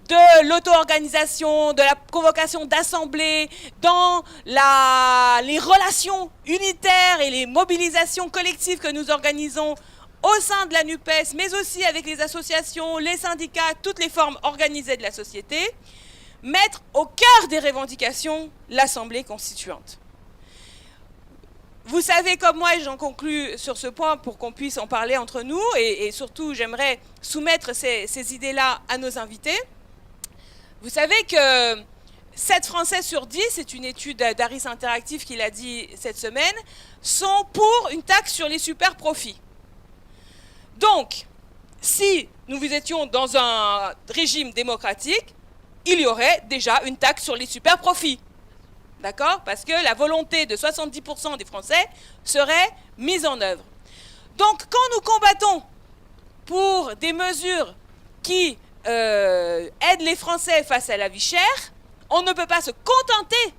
de l'auto-organisation, de la convocation d'assemblées, dans les relations unitaires et les mobilisations collectives que nous organisons au sein de la NUPES, mais aussi avec les associations, les syndicats, toutes les formes organisées de la société, mettre au cœur des revendications l'Assemblée constituante. Vous savez comme moi, et j'en conclus sur ce point pour qu'on puisse en parler entre nous, et surtout j'aimerais soumettre ces idées-là à nos invités. Vous savez que 7 Français sur 10, c'est une étude d'Aris Interactive qui l'a dit cette semaine, sont pour une taxe sur les super profits. Donc, si nous étions dans un régime démocratique, il y aurait déjà une taxe sur les super profits. D'accord? Parce que la volonté de 70% des Français serait mise en œuvre. Donc, quand nous combattons pour des mesures qui aident les Français face à la vie chère, on ne peut pas se contenter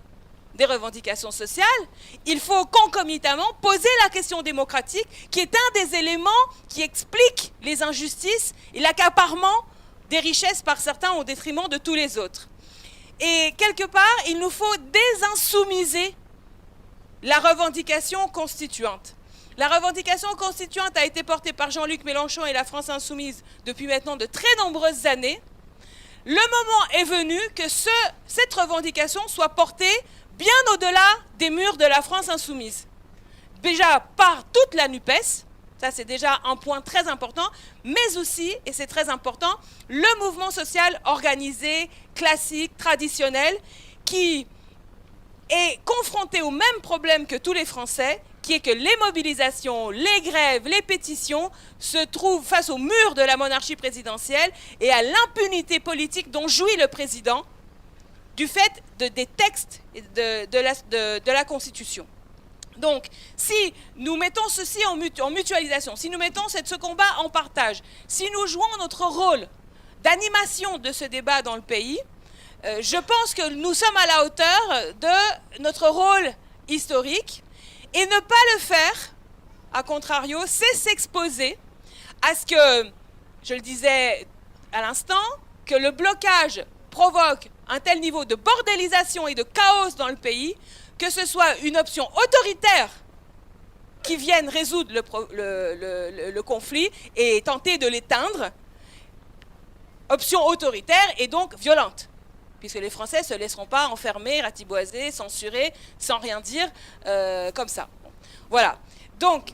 des revendications sociales, il faut concomitamment poser la question démocratique, qui est un des éléments qui explique les injustices et l'accaparement des richesses par certains au détriment de tous les autres. Et quelque part, il nous faut désinsoumiser la revendication constituante. La revendication constituante a été portée par Jean-Luc Mélenchon et la France Insoumise depuis maintenant de très nombreuses années. Le moment est venu que cette revendication soit portée bien au-delà des murs de la France Insoumise. Déjà par toute la NUPES, ça c'est déjà un point très important, mais aussi, et c'est très important, le mouvement social organisé, classique, traditionnel, qui est confronté au même problème que tous les Français, qui est que les mobilisations, les grèves, les pétitions se trouvent face au mur de la monarchie présidentielle et à l'impunité politique dont jouit le président du fait des textes de la Constitution. Donc, si nous mettons ceci en mutualisation, si nous mettons ce combat en partage, si nous jouons notre rôle d'animation de ce débat dans le pays, je pense que nous sommes à la hauteur de notre rôle historique. Et ne pas le faire, à contrario, c'est s'exposer à ce que, je le disais à l'instant, que le blocage provoque un tel niveau de bordélisation et de chaos dans le pays, que ce soit une option autoritaire qui vienne résoudre le conflit et tenter de l'éteindre, option autoritaire et donc violente, puisque les Français ne se laisseront pas enfermer, ratiboiser, censurer, sans rien dire, comme ça. Voilà. Donc,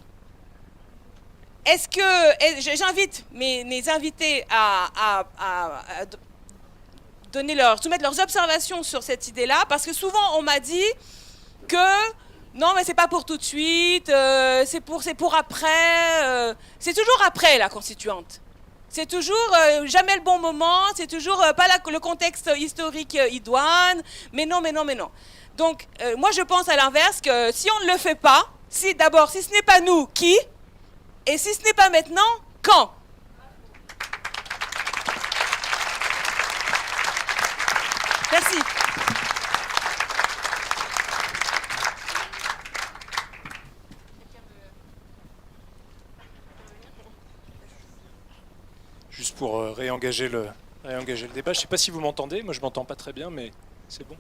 j'invite mes invités à soumettre leurs observations sur cette idée-là, parce que souvent on m'a dit que non, mais c'est pas pour tout de suite, c'est pour après. C'est toujours après la constituante. C'est toujours jamais le bon moment, c'est toujours pas le contexte historique idoine, mais non. Donc, moi je pense à l'inverse, que si on ne le fait pas, d'abord, si ce n'est pas nous, qui? Et si ce n'est pas maintenant, quand? Merci. Juste pour réengager le débat. Je ne sais pas si vous m'entendez. Moi, je ne m'entends pas très bien, mais c'est bon.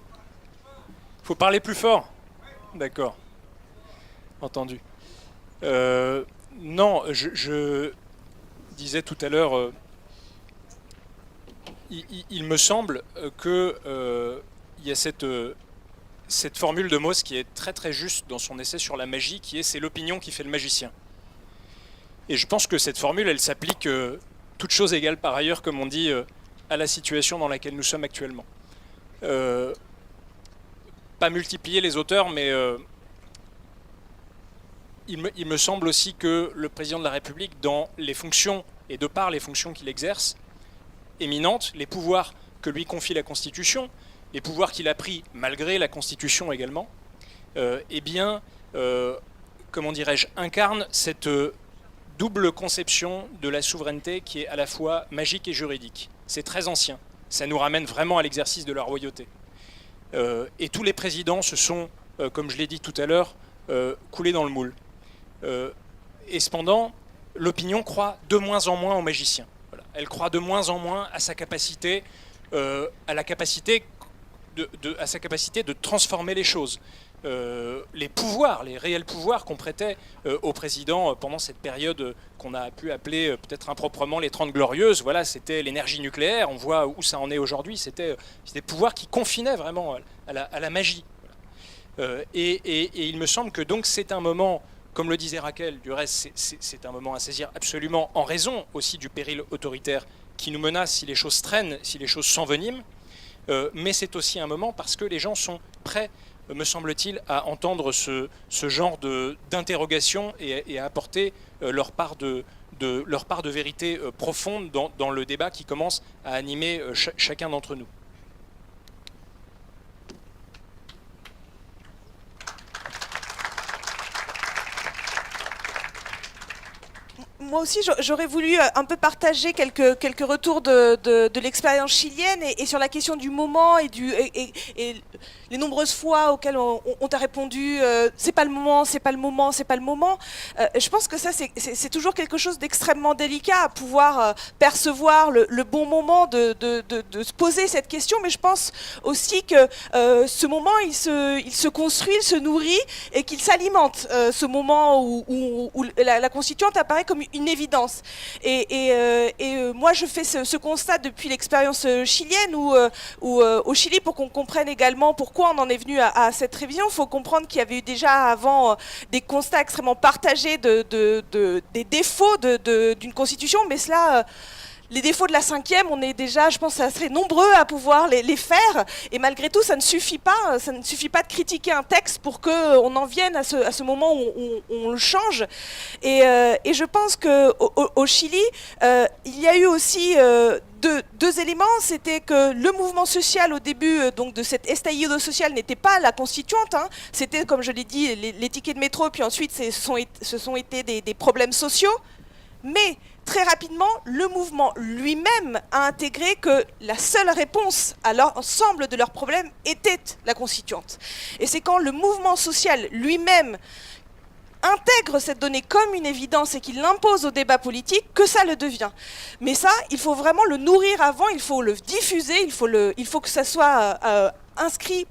Il faut parler plus fort. D'accord. Entendu. Non, je disais tout à l'heure, il me semble qu'il y a cette formule de Mauss qui est très très juste dans son essai sur la magie, qui est « c'est l'opinion qui fait le magicien ». Et je pense que cette formule, elle s'applique toutes choses égales par ailleurs, comme on dit, à la situation dans laquelle nous sommes actuellement. Pas multiplier les auteurs, mais il me semble aussi que le président de la République, dans les fonctions, et de par les fonctions qu'il exerce, éminentes, les pouvoirs que lui confie la Constitution, les pouvoirs qu'il a pris malgré la Constitution également, eh bien, comment dirais-je, incarne cette double conception de la souveraineté qui est à la fois magique et juridique. C'est très ancien, ça nous ramène vraiment à l'exercice de la royauté. Et tous les présidents se sont, comme je l'ai dit tout à l'heure, coulés dans le moule. Et cependant, l'opinion croit de moins en moins au magicien. Voilà. Elle croit de moins en moins à sa capacité, à sa capacité de transformer les choses. Les pouvoirs, les réels pouvoirs qu'on prêtait au président pendant cette période qu'on a pu appeler peut-être improprement les 30 glorieuses, voilà, c'était l'énergie nucléaire, on voit où ça en est aujourd'hui, c'était des pouvoirs qui confinaient vraiment à la magie. Et il me semble que donc c'est un moment, comme le disait Raquel, du reste c'est un moment à saisir absolument en raison aussi du péril autoritaire qui nous menace si les choses traînent, si les choses s'enveniment, mais c'est aussi un moment parce que les gens sont prêts, me semble-t-il, à entendre ce genre d'interrogation et à apporter leur part de vérité profonde dans le débat qui commence à animer chacun d'entre nous. Moi aussi, j'aurais voulu un peu partager quelques retours de l'expérience chilienne et sur la question du moment et les nombreuses fois auxquelles on t'a répondu c'est pas le moment, c'est pas le moment, c'est pas le moment. Je pense que ça, c'est toujours quelque chose d'extrêmement délicat à pouvoir percevoir le bon moment de se poser cette question, mais je pense aussi que ce moment, il se construit, il se nourrit et qu'il s'alimente. Ce moment où la constituante apparaît comme une évidence. Et moi, je fais ce constat depuis l'expérience chilienne où au Chili, pour qu'on comprenne également pourquoi on en est venu à cette révision, il faut comprendre qu'il y avait eu déjà avant des constats extrêmement partagés des défauts d'une constitution, mais cela... les défauts de la 5e, on est déjà, je pense, assez nombreux à pouvoir les faire. Et malgré tout, ça ne suffit pas de critiquer un texte pour qu'on en vienne à ce moment où on le change. Et je pense qu'au Chili, il y a eu aussi deux éléments. C'était que le mouvement social au début donc de cet estallido social n'était pas la constituante. C'était, comme je l'ai dit, les tickets de métro, puis ensuite ce sont été des problèmes sociaux. Mais très rapidement, le mouvement lui-même a intégré que la seule réponse à l'ensemble de leurs problèmes était la constituante. Et c'est quand le mouvement social lui-même intègre cette donnée comme une évidence et qu'il l'impose au débat politique que ça le devient. Mais ça, il faut vraiment le nourrir avant, il faut le diffuser, il faut que ça soit inscrit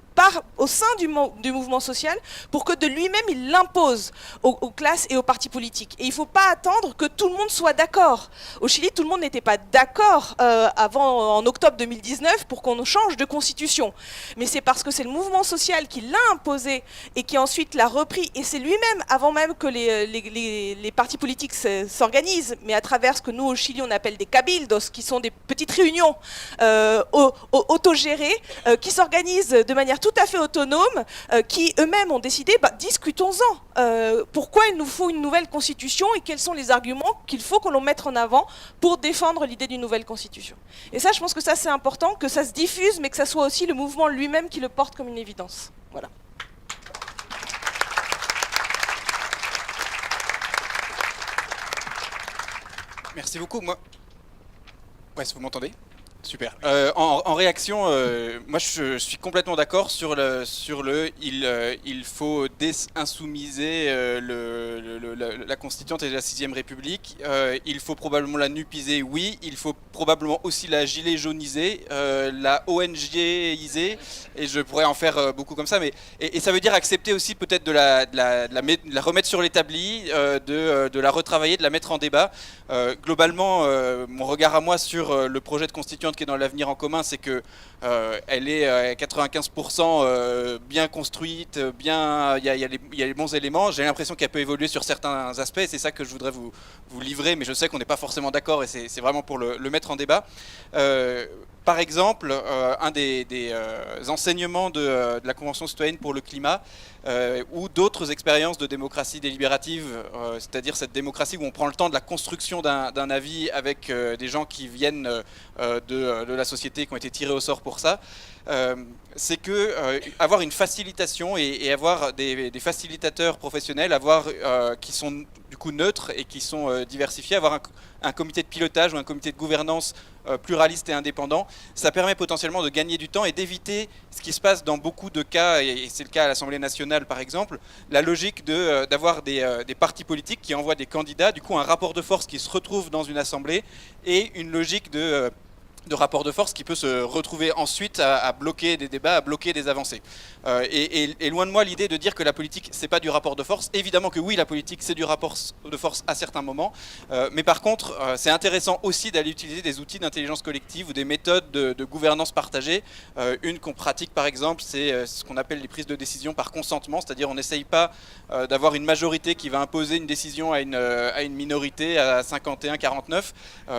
au sein du mouvement social pour que de lui-même il l'impose aux classes et aux partis politiques. Et il ne faut pas attendre que tout le monde soit d'accord. Au Chili, tout le monde n'était pas d'accord en octobre 2019 pour qu'on change de constitution. Mais c'est parce que c'est le mouvement social qui l'a imposé et qui ensuite l'a repris. Et c'est lui-même, avant même que les partis politiques s'organisent, mais à travers ce que nous au Chili on appelle des cabildos, qui sont des petites réunions autogérées, qui s'organisent de manière tout à fait autonome, qui eux-mêmes ont décidé, discutons-en. Pourquoi il nous faut une nouvelle constitution et quels sont les arguments qu'il faut que l'on mette en avant pour défendre l'idée d'une nouvelle constitution. Et ça, je pense que ça c'est important, que ça se diffuse, mais que ça soit aussi le mouvement lui-même qui le porte comme une évidence. Voilà. Merci beaucoup. Ouais, vous m'entendez ? Super. En réaction, moi je suis complètement d'accord sur il faut désinsoumiser la constituante et la 6ème République. Il faut probablement la nupiser, oui. Il faut probablement aussi la gilet jauniser, la ONGiser, et je pourrais en faire beaucoup comme ça. Et ça veut dire accepter aussi peut-être de la remettre sur l'établi, de la retravailler, de la mettre en débat. Globalement, mon regard à moi sur le projet de constituante qui est dans l'avenir en commun, c'est que elle est à 95% bien construite, il y a les bons éléments. J'ai l'impression qu'elle peut évoluer sur certains aspects, et c'est ça que je voudrais vous livrer, mais je sais qu'on n'est pas forcément d'accord, et c'est vraiment pour le mettre en débat. Par exemple, un des enseignements de la Convention citoyenne pour le climat, ou d'autres expériences de démocratie délibérative, c'est-à-dire cette démocratie où on prend le temps de la construction d'un avis avec des gens qui viennent de la société, qui ont été tirés au sort pour ça. c'est que avoir une facilitation et avoir des facilitateurs professionnels, qui sont du coup neutres et qui sont diversifiés, avoir un comité de pilotage ou un comité de gouvernance pluraliste et indépendant, ça permet potentiellement de gagner du temps et d'éviter ce qui se passe dans beaucoup de cas, et c'est le cas à l'Assemblée nationale par exemple, la logique d'avoir des partis politiques qui envoient des candidats, du coup un rapport de force qui se retrouve dans une assemblée et une logique de rapport de force qui peut se retrouver ensuite à bloquer des débats, à bloquer des avancées. Et loin de moi l'idée de dire que la politique c'est pas du rapport de force. Évidemment que oui, la politique c'est du rapport de force à certains moments, mais par contre c'est intéressant aussi d'aller utiliser des outils d'intelligence collective ou des méthodes de gouvernance partagée. Une qu'on pratique par exemple, c'est ce qu'on appelle les prises de décision par consentement, c'est-à-dire on n'essaye pas d'avoir une majorité qui va imposer une décision à une minorité à 51-49,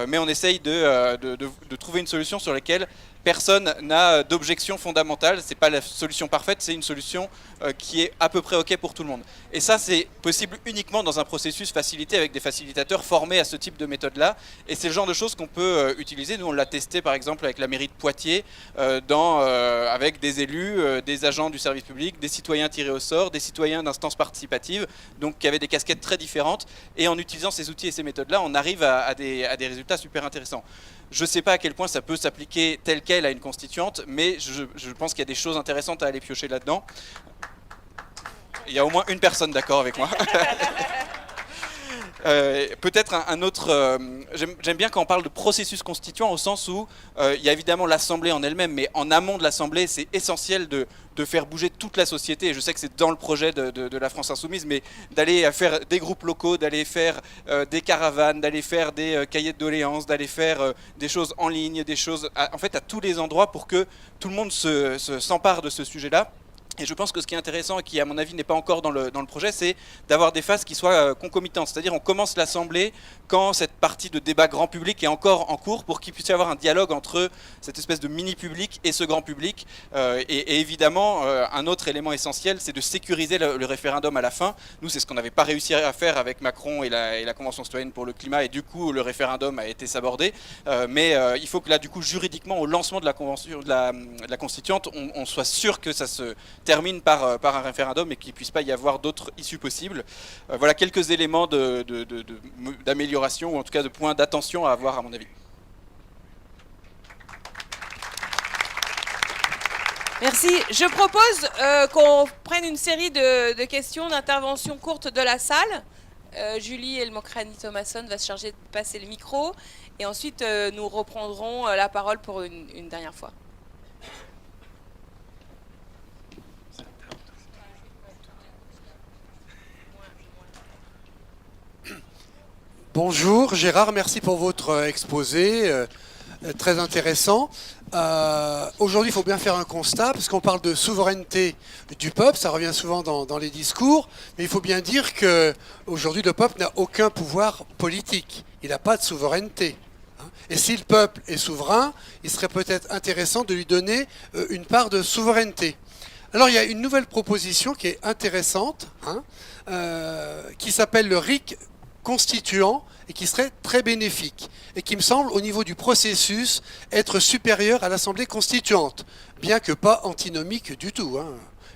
mais on essaye de trouver une solution sur laquelle personne n'a d'objection fondamentale. C'est pas la solution parfaite, c'est une solution qui est à peu près OK pour tout le monde. Et ça, c'est possible uniquement dans un processus facilité avec des facilitateurs formés à ce type de méthode-là. Et c'est le genre de choses qu'on peut utiliser. Nous, on l'a testé par exemple avec la mairie de Poitiers, avec des élus, des agents du service public, des citoyens tirés au sort, des citoyens d'instances participatives, donc qui avaient des casquettes très différentes. Et en utilisant ces outils et ces méthodes-là, on arrive à des résultats super intéressants. Je ne sais pas à quel point ça peut s'appliquer tel quel à une constituante, mais je pense qu'il y a des choses intéressantes à aller piocher là-dedans. Il y a au moins une personne d'accord avec moi. Peut-être un autre... J'aime bien quand on parle de processus constituant au sens où il y a évidemment l'Assemblée en elle-même, mais en amont de l'Assemblée, c'est essentiel de faire bouger toute la société. Et je sais que c'est dans le projet de la France Insoumise, mais d'aller faire des groupes locaux, d'aller faire des caravanes, d'aller faire des cahiers de doléances, d'aller faire des choses en ligne, des choses en fait à tous les endroits pour que tout le monde s'empare de ce sujet-là. Et je pense que ce qui est intéressant et qui, à mon avis, n'est pas encore dans le projet, c'est d'avoir des phases qui soient concomitantes. C'est-à-dire on commence l'Assemblée quand cette partie de débat grand public est encore en cours pour qu'il puisse y avoir un dialogue entre cette espèce de mini-public et ce grand public. Et évidemment, un autre élément essentiel, c'est de sécuriser le référendum à la fin. Nous, c'est ce qu'on n'avait pas réussi à faire avec Macron et la Convention citoyenne pour le climat, et du coup, le référendum a été sabordé. Mais il faut que là, du coup, juridiquement, au lancement de la Convention, de la Constituante, on soit sûr que ça se termine par un référendum et qu'il ne puisse pas y avoir d'autres issues possibles. Voilà quelques éléments d'amélioration ou en tout cas de points d'attention à avoir à mon avis. Merci. Je propose qu'on prenne une série de questions, d'interventions courtes de la salle. Julie Elmokrani Thomasson va se charger de passer le micro et ensuite nous reprendrons la parole pour une dernière fois. Bonjour Gérard, merci pour votre exposé, très intéressant. Aujourd'hui, il faut bien faire un constat, parce qu'on parle de souveraineté du peuple, ça revient souvent dans les discours, mais il faut bien dire qu'aujourd'hui, le peuple n'a aucun pouvoir politique, il n'a pas de souveraineté. Et si le peuple est souverain, il serait peut-être intéressant de lui donner une part de souveraineté. Alors, il y a une nouvelle proposition qui est intéressante, qui s'appelle le RIC constituant et qui serait très bénéfique et qui me semble au niveau du processus être supérieur à l'Assemblée constituante, bien que pas antinomique du tout.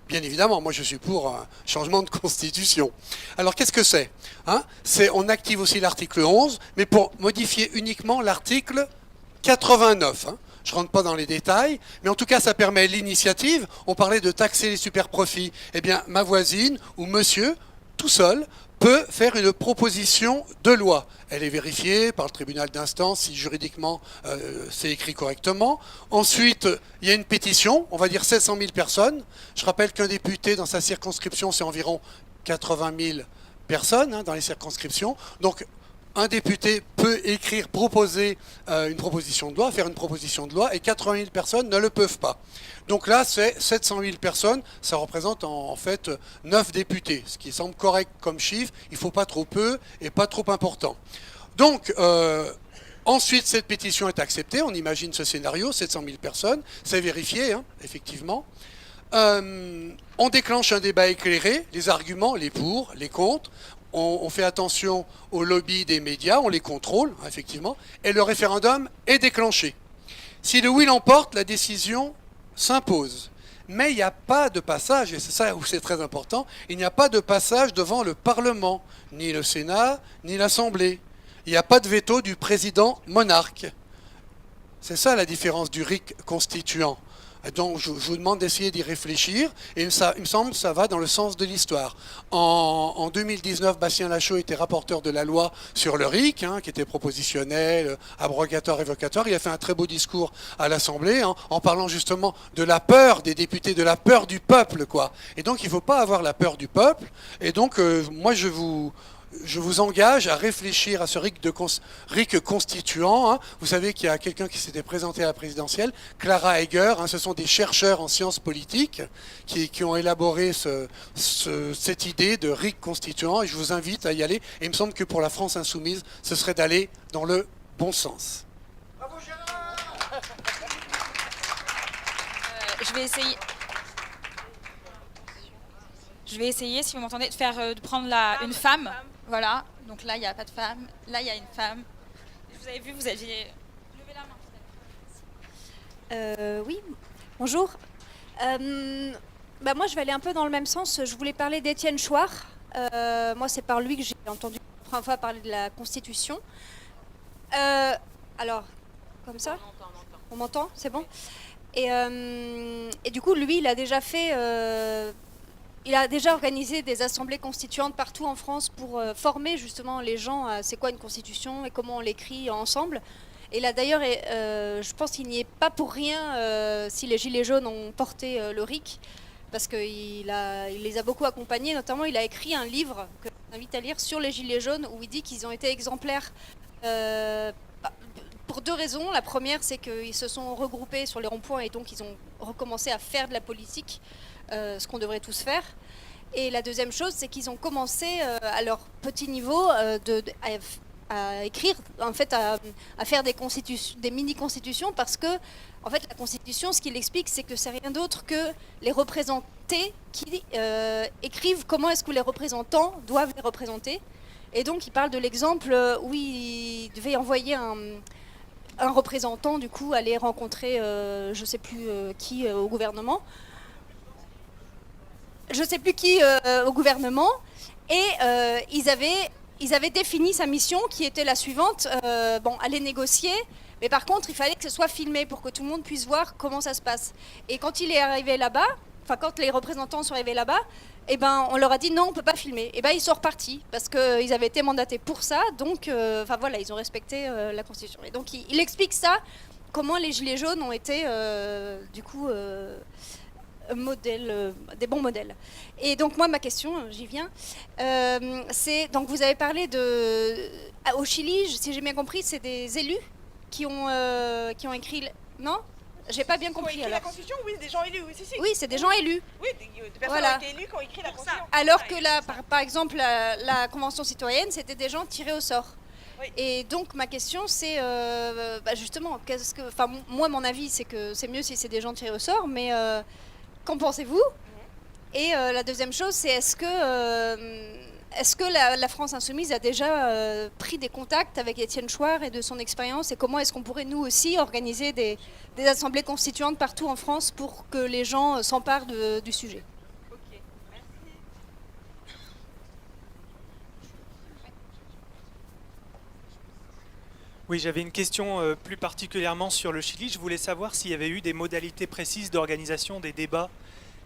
Bien évidemment, moi je suis pour un changement de constitution. Alors qu'est-ce que c'est on active aussi l'article 11, mais pour modifier uniquement l'article 89. Je ne rentre pas dans les détails, mais en tout cas ça permet l'initiative. On parlait de taxer les superprofits. Eh bien ma voisine ou monsieur, tout seul, peut faire une proposition de loi. Elle est vérifiée par le tribunal d'instance si juridiquement c'est écrit correctement. Ensuite, il y a une pétition, on va dire 700 000 personnes. Je rappelle qu'un député dans sa circonscription, c'est environ 80 000 personnes dans les circonscriptions. Donc, un député peut proposer une proposition de loi, faire une proposition de loi, et 80 000 personnes ne le peuvent pas. Donc là, c'est 700 000 personnes, ça représente en fait 9 députés, ce qui semble correct comme chiffre, il ne faut pas trop peu et pas trop important. Donc, ensuite, cette pétition est acceptée, on imagine ce scénario, 700 000 personnes, c'est vérifié, effectivement. On déclenche un débat éclairé, les arguments, les pour, les contre. On fait attention aux lobbies des médias, on les contrôle, effectivement, et le référendum est déclenché. Si le oui l'emporte, la décision s'impose. Mais il n'y a pas de passage, et c'est ça où c'est très important, il n'y a pas de passage devant le Parlement, ni le Sénat, ni l'Assemblée. Il n'y a pas de veto du président monarque. C'est ça la différence du RIC constituant. Donc je vous demande d'essayer d'y réfléchir, et il me semble que ça va dans le sens de l'histoire. En 2019, Bastien Lachaud était rapporteur de la loi sur le RIC, qui était propositionnel, abrogatoire, évocatoire. Il a fait un très beau discours à l'Assemblée, en parlant justement de la peur des députés, de la peur du peuple, quoi. Et donc il ne faut pas avoir la peur du peuple. Et donc moi je vous engage à réfléchir à ce RIC constituant. Vous savez qu'il y a quelqu'un qui s'était présenté à la présidentielle, Clara Heger. Ce sont des chercheurs en sciences politiques qui ont élaboré cette idée de RIC constituant. Et je vous invite à y aller. Et il me semble que pour la France insoumise, ce serait d'aller dans le bon sens. Bravo Gérard. Je vais essayer. Je vais essayer, si vous m'entendez, de prendre une femme. Voilà, donc là il n'y a pas de femme, là il y a une femme. Vous avez vu, vous aviez levé la main. Oui, bonjour. Moi je vais aller un peu dans le même sens. Je voulais parler d'Étienne Chouard. Moi c'est par lui que j'ai entendu la première fois parler de la Constitution. Alors, comme ça ? On m'entend ? C'est bon ? Et du coup, lui, il a déjà fait... il a déjà organisé des assemblées constituantes partout en France pour former justement les gens à c'est quoi une constitution et comment on l'écrit ensemble. Et là d'ailleurs, je pense qu'il n'y est pas pour rien si les Gilets jaunes ont porté le RIC, parce qu'il les a beaucoup accompagnés. Notamment, il a écrit un livre que je vous invite à lire sur les Gilets jaunes, où il dit qu'ils ont été exemplaires pour deux raisons. La première, c'est qu'ils se sont regroupés sur les ronds-points et donc ils ont recommencé à faire de la politique. Ce qu'on devrait tous faire. Et la deuxième chose, c'est qu'ils ont commencé à leur petit niveau à écrire, en fait, à faire des mini-constitutions, parce que, en fait, la constitution, ce qu'il explique, c'est que c'est rien d'autre que les représentés qui écrivent comment est-ce que les représentants doivent les représenter. Et donc, il parle de l'exemple où il devait envoyer un représentant, du coup, aller rencontrer, je ne sais plus qui, au gouvernement. Je ne sais plus qui au gouvernement, et ils avaient défini sa mission qui était la suivante, aller négocier, mais par contre il fallait que ce soit filmé pour que tout le monde puisse voir comment ça se passe. Et quand il est arrivé là-bas, quand les représentants sont arrivés là-bas, on leur a dit non, on ne peut pas filmer. Et ils sont repartis parce qu'ils avaient été mandatés pour ça, donc ils ont respecté la Constitution. Et donc il explique ça, comment les Gilets jaunes ont été des bons modèles. Et donc moi ma question, j'y viens, c'est donc vous avez parlé au Chili, si j'ai bien compris, c'est des élus qui ont écrit, non ? J'ai pas bien compris. Qui ont écrit la Constitution, oui, des gens élus, oui, si. Oui, c'est des gens élus. Oui, des personnes qui ont été élues qui ont écrit la Constitution. Alors que par exemple la Convention citoyenne, c'était des gens tirés au sort. Oui. Et donc ma question c'est justement, moi mon avis c'est que c'est mieux si c'est des gens tirés au sort, mais qu'en pensez-vous ? Et la deuxième chose, c'est est-ce que la France insoumise a déjà pris des contacts avec Étienne Chouard et de son expérience, et comment est-ce qu'on pourrait nous aussi organiser des assemblées constituantes partout en France pour que les gens s'emparent du sujet ? Ok, merci. Oui, j'avais une question plus particulièrement sur le Chili. Je voulais savoir s'il y avait eu des modalités précises d'organisation des débats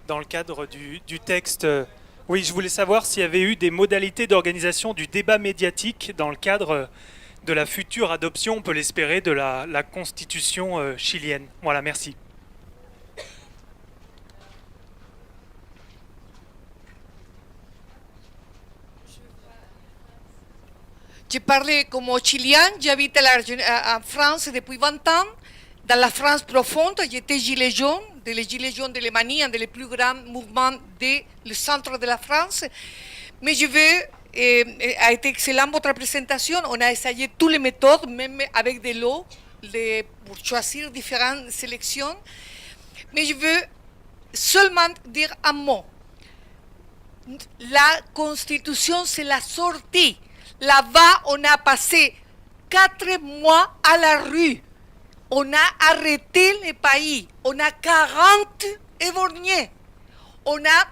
dans le cadre du texte. Oui, je voulais savoir s'il y avait eu des modalités d'organisation du débat médiatique dans le cadre de la future adoption, on peut l'espérer, de la constitution chilienne. Voilà, merci. Je parlais comme chilien, j'habite en France depuis 20 ans. Dans la France profonde, j'étais gilet jaune, les gilets jaunes de l'Allemagne, un des plus grands mouvements du centre de la France. Mais a été excellente votre présentation. On a essayé toutes les méthodes, même avec de l'eau, pour choisir différentes sélections. Mais je veux seulement dire un mot. La Constitution, c'est la sortie. Là-bas, on a passé 4 mois à la rue On a arrêté le pays. On a 40 éborgnés. On a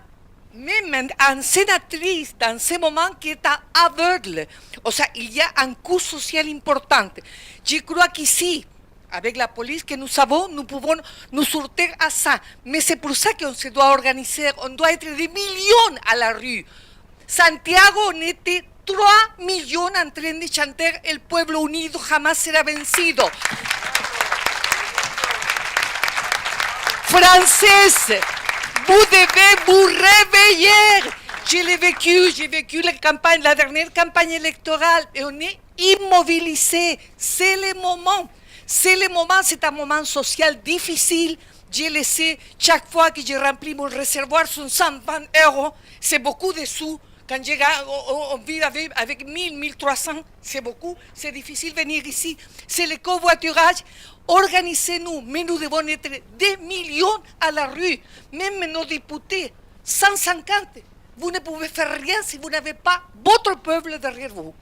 même une sénatrice dans ce moment qui est aveugle. O sea, il y a un coût social important. Je crois qu'ici, avec la police que nous avons, nous pouvons nous sortir à ça. Mais c'est pour ça qu'on se doit organiser. On doit être des millions à la rue. Santiago, on était 3 millions en train de chanter El pueblo unido jamás será vencido. Française, vous devez vous réveiller. J'ai vécu la dernière campagne électorale et on est immobilisé. C'est le moment. C'est un moment social difficile. Je le sais, chaque fois que je remplis mon réservoir, sont 120 €. C'est beaucoup de sous. Quand on vit avec 1000, 1300, c'est beaucoup. C'est difficile de venir ici. C'est le covoiturage. Organisez-nous, mais nous devons être des millions à la rue. Même nos députés, 150. Vous ne pouvez faire rien si vous n'avez pas votre peuple derrière vous.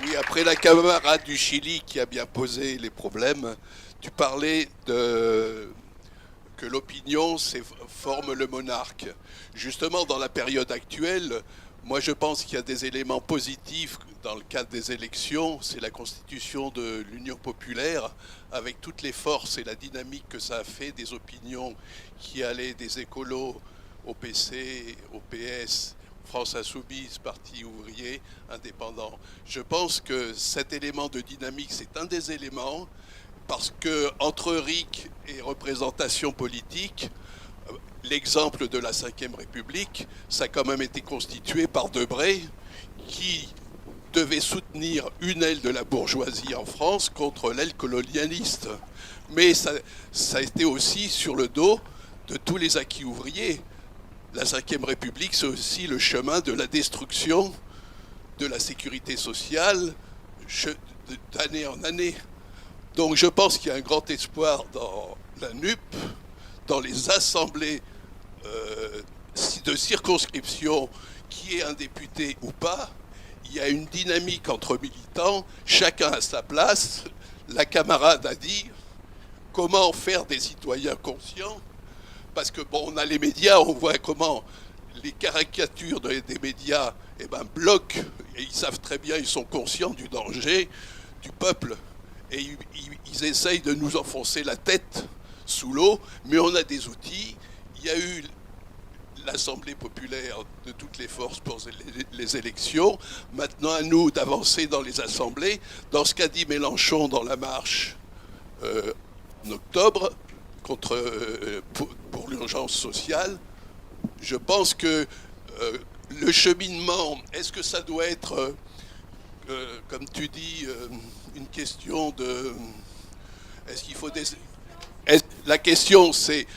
Oui, après la camarade du Chili qui a bien posé les problèmes, tu parlais que l'opinion forme le monarque. Justement, dans la période actuelle, moi je pense qu'il y a des éléments positifs dans le cadre des élections. C'est la constitution de l'Union populaire, avec toutes les forces et la dynamique que ça a fait, des opinions qui allaient des écolos au PC, au PS, France Insoumise, Parti ouvrier, indépendant. Je pense que cet élément de dynamique, c'est un des éléments, parce que entre RIC et représentation politique, l'exemple de la Ve République, ça a quand même été constitué par Debré, qui devait soutenir une aile de la bourgeoisie en France contre l'aile colonialiste. Mais ça a été aussi sur le dos de tous les acquis ouvriers. La Ve République, c'est aussi le chemin de la destruction de la sécurité sociale d'année en année. Donc je pense qu'il y a un grand espoir dans la NUP, dans les assemblées de circonscription, qui est un député ou pas. Il y a une dynamique entre militants, chacun à sa place. La camarade a dit comment faire des citoyens conscients. Parce que bon, on a les médias, on voit comment les caricatures des médias bloquent, et ils savent très bien, ils sont conscients du danger du peuple, et ils essayent de nous enfoncer la tête sous l'eau, mais on a des outils. Il y a eu l'Assemblée populaire de toutes les forces pour les élections. Maintenant, à nous d'avancer dans les assemblées. Dans ce qu'a dit Mélenchon dans la marche en octobre, pour l'urgence sociale, je pense que le cheminement, est-ce que ça doit être, comme tu dis, une question de... Est-ce qu'il faut la question c'est,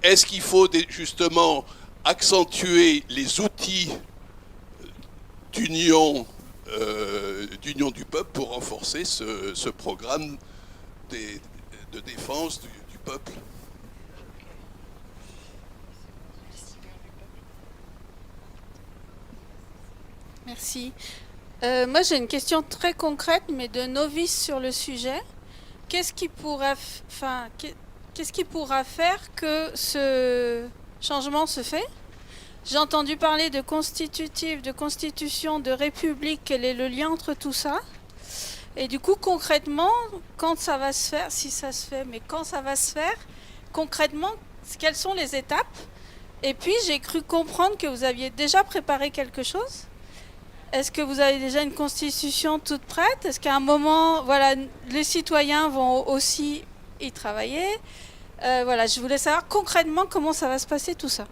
est-ce qu'il faut justement accentuer les outils d'union du peuple pour renforcer ce programme de défense du peuple? Merci. Moi, j'ai une question très concrète, mais de novice sur le sujet. Qu'est-ce qui pourra faire que ce changement se fait? J'ai entendu parler de constitutif, de constitution, de république. Quel est le lien entre tout ça? Et du coup, concrètement, quand ça va se faire, si ça se fait, mais quand ça va se faire, concrètement, quelles sont les étapes? Et puis, j'ai cru comprendre que vous aviez déjà préparé quelque chose. Est-ce que vous avez déjà une constitution toute prête? Est-ce qu'à un moment, voilà, les citoyens vont aussi y travailler? Voilà, je voulais savoir concrètement comment ça va se passer tout ça.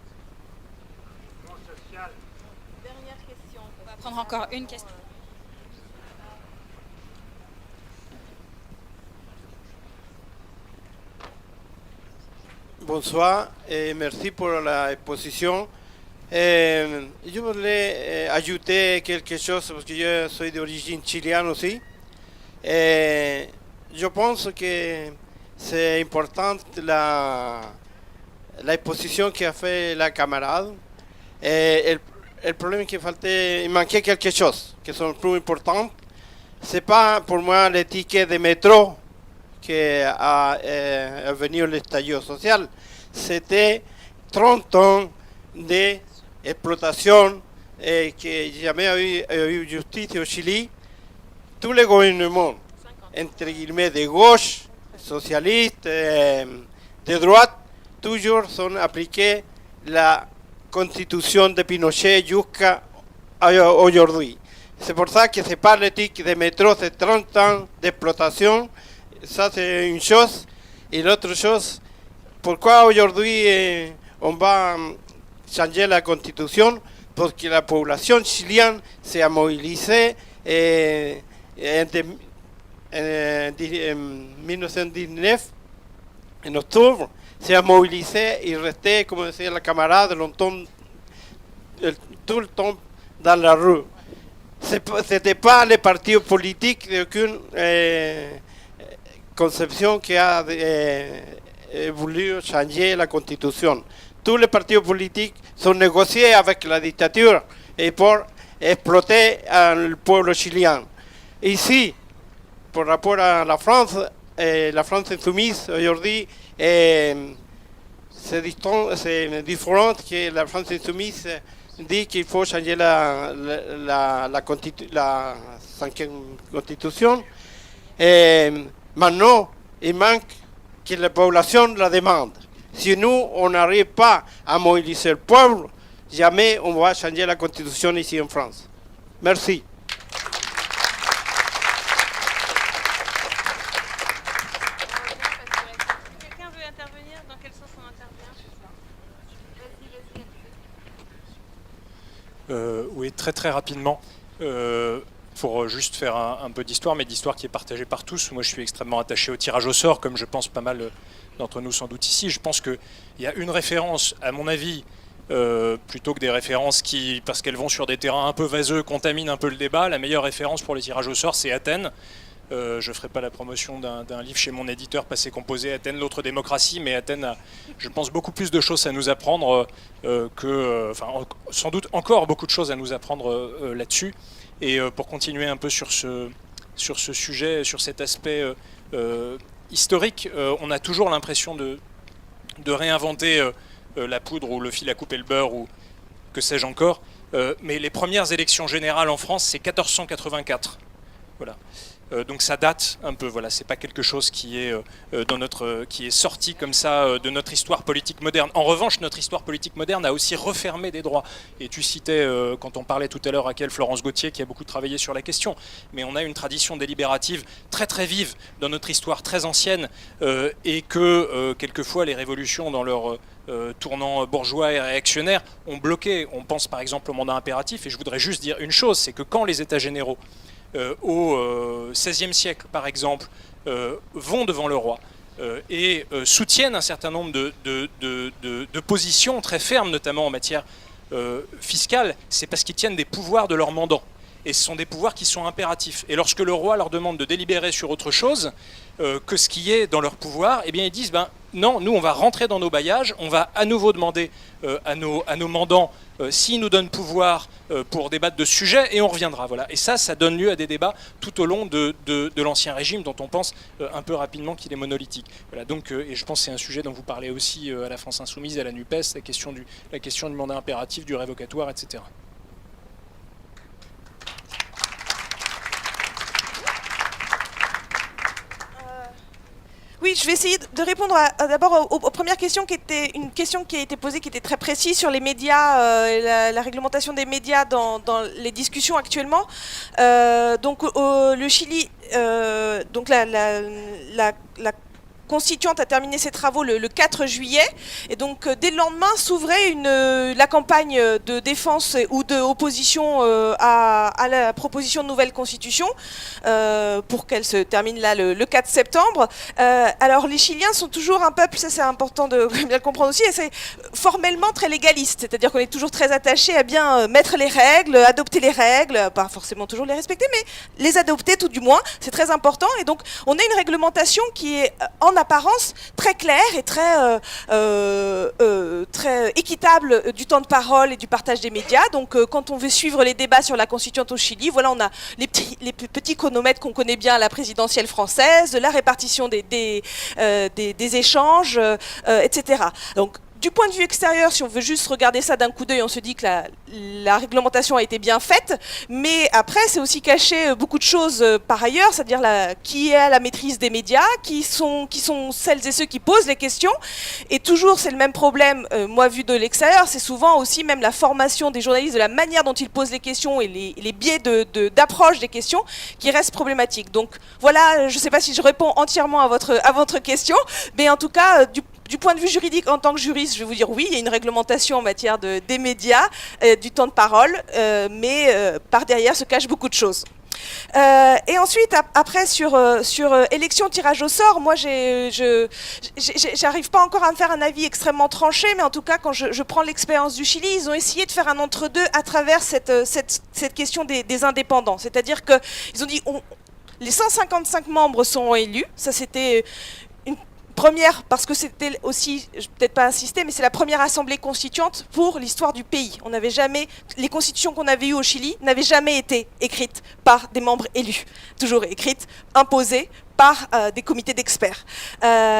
Dernière question. On va prendre encore une question. Bonsoir et merci pour la exposition. Je voulais ajouter quelque chose parce que je suis d'origine chilienne aussi. Je pense que c'est important la exposition qu'a fait la camarade. Le problème qu'il il manquait quelque chose qui sont plus important. C'est pas pour moi les tickets de métro qui est venu l'estallido social. C'était 30 ans d'exploitation et que jamais il y a eu justice au Chili. Tous les gouvernements, entre guillemets de gauche, socialistes, de droite, toujours sont appliqués la constitution de Pinochet jusqu'à aujourd'hui. C'est pour ça que c'est pas l'éthique de métro, c'est 30 ans d'exploitation. Ça, c'est une chose. Et l'autre chose, pourquoi aujourd'hui on va changer la constitution? Parce que la population chilienne s'est mobilisée en 1919, en octobre, s'est mobilisée et restait, comme disait la camarade, longtemps, tout le temps dans la rue. Ce n'était pas les partis politiques d'aucune conception qui a voulu changer la constitution. Tous les partis politiques sont négociés avec la dictature et pour exploiter le peuple chilien. Ici, par rapport à la France insoumise aujourd'hui, c'est différent que la France insoumise dit qu'il faut changer la 5e constitution. Maintenant, il manque que la population la demande. Si nous, on n'arrive pas à mobiliser le peuple, jamais on va changer la constitution ici en France. Merci. Quelqu'un veut intervenir? Dans quel sens on intervient? Oui, très très rapidement. Pour juste faire un peu d'histoire, mais d'histoire qui est partagée par tous. Moi, je suis extrêmement attaché au tirage au sort, comme je pense pas mal d'entre nous sans doute ici. Je pense qu'il y a une référence, à mon avis, plutôt que des références qui, parce qu'elles vont sur des terrains un peu vaseux, contaminent un peu le débat. La meilleure référence pour les tirages au sort, c'est Athènes. Je ne ferai pas la promotion d'un livre chez mon éditeur, Passé Composé, Athènes, l'autre démocratie, mais Athènes a, je pense, beaucoup plus de choses à nous apprendre sans doute encore beaucoup de choses à nous apprendre là-dessus. Et pour continuer un peu sur ce sujet, sur cet aspect historique, on a toujours l'impression de réinventer la poudre ou le fil à couper le beurre ou que sais-je encore. Mais les premières élections générales en France, c'est 1484. Voilà. Donc ça date un peu, voilà, c'est pas quelque chose qui est qui est sorti comme ça de notre histoire politique moderne. En revanche, notre histoire politique moderne a aussi refermé des droits. Et tu citais, quand on parlait tout à l'heure, Florence Gauthier, qui a beaucoup travaillé sur la question. Mais on a une tradition délibérative très très vive dans notre histoire très ancienne, et que quelquefois les révolutions dans leur tournant bourgeois et réactionnaire ont bloqué. On pense par exemple au mandat impératif, et je voudrais juste dire une chose, c'est que quand les États généraux au XVIe siècle, par exemple, vont devant le roi et soutiennent un certain nombre de positions très fermes, notamment en matière fiscale, c'est parce qu'ils tiennent des pouvoirs de leur mandant. Et ce sont des pouvoirs qui sont impératifs. Et lorsque le roi leur demande de délibérer sur autre chose que ce qui est dans leur pouvoir, eh bien ils disent non, nous on va rentrer dans nos bailliages, on va à nouveau demander à nos mandants s'ils nous donnent pouvoir pour débattre de ce sujet, et on reviendra. Voilà. Et ça donne lieu à des débats tout au long de l'Ancien Régime, dont on pense un peu rapidement qu'il est monolithique. Voilà. Donc, et je pense que c'est un sujet dont vous parlez aussi à la France Insoumise, à la NUPES, la question du mandat impératif, du révocatoire, etc. Oui, je vais essayer de répondre d'abord aux premières questions, qui était une question qui a été posée, qui était très précise sur les médias, la réglementation des médias dans les discussions actuellement. Donc le Chili, donc la constituante a terminé ses travaux le 4 juillet, et donc dès le lendemain s'ouvrait la campagne de défense ou d'opposition à la proposition de nouvelle constitution, pour qu'elle se termine là le 4 septembre. Alors les Chiliens sont toujours un peuple, ça c'est important de bien le comprendre aussi, et c'est formellement très légaliste, c'est-à-dire qu'on est toujours très attaché à bien mettre les règles, adopter les règles, pas forcément toujours les respecter, mais les adopter tout du moins, c'est très important. Et donc on a une réglementation qui est en apparence très clair et très équitable du temps de parole et du partage des médias. Donc quand on veut suivre les débats sur la constituante au Chili, voilà, on a les petits chronomètres qu'on connaît bien à la présidentielle française, la répartition des échanges, etc. Donc du point de vue extérieur, si on veut juste regarder ça d'un coup d'œil, on se dit que la réglementation a été bien faite, mais après c'est aussi caché beaucoup de choses par ailleurs, c'est-à-dire qui est la maîtrise des médias, qui sont celles et ceux qui posent les questions, et toujours c'est le même problème, moi vu de l'extérieur, c'est souvent aussi même la formation des journalistes, de la manière dont ils posent les questions et les biais d'approche des questions qui restent problématiques. Donc voilà, je ne sais pas si je réponds entièrement à votre question, mais en tout cas, du point de vue juridique, en tant que juriste, je vais vous dire oui, il y a une réglementation en matière des médias, du temps de parole, mais par derrière se cachent beaucoup de choses. Et ensuite, après sur élection, tirage au sort, moi j'arrive pas encore à me faire un avis extrêmement tranché, mais en tout cas quand je prends l'expérience du Chili, ils ont essayé de faire un entre-deux à travers cette question des indépendants. C'est-à-dire qu'ils ont dit les 155 membres sont élus, ça c'était première, parce que c'était aussi, je vais peut-être pas insister, mais c'est la première assemblée constituante pour l'histoire du pays. On n'avait jamais, les constitutions qu'on avait eues au Chili n'avaient jamais été écrites par des membres élus, toujours écrites, imposées par des comités d'experts.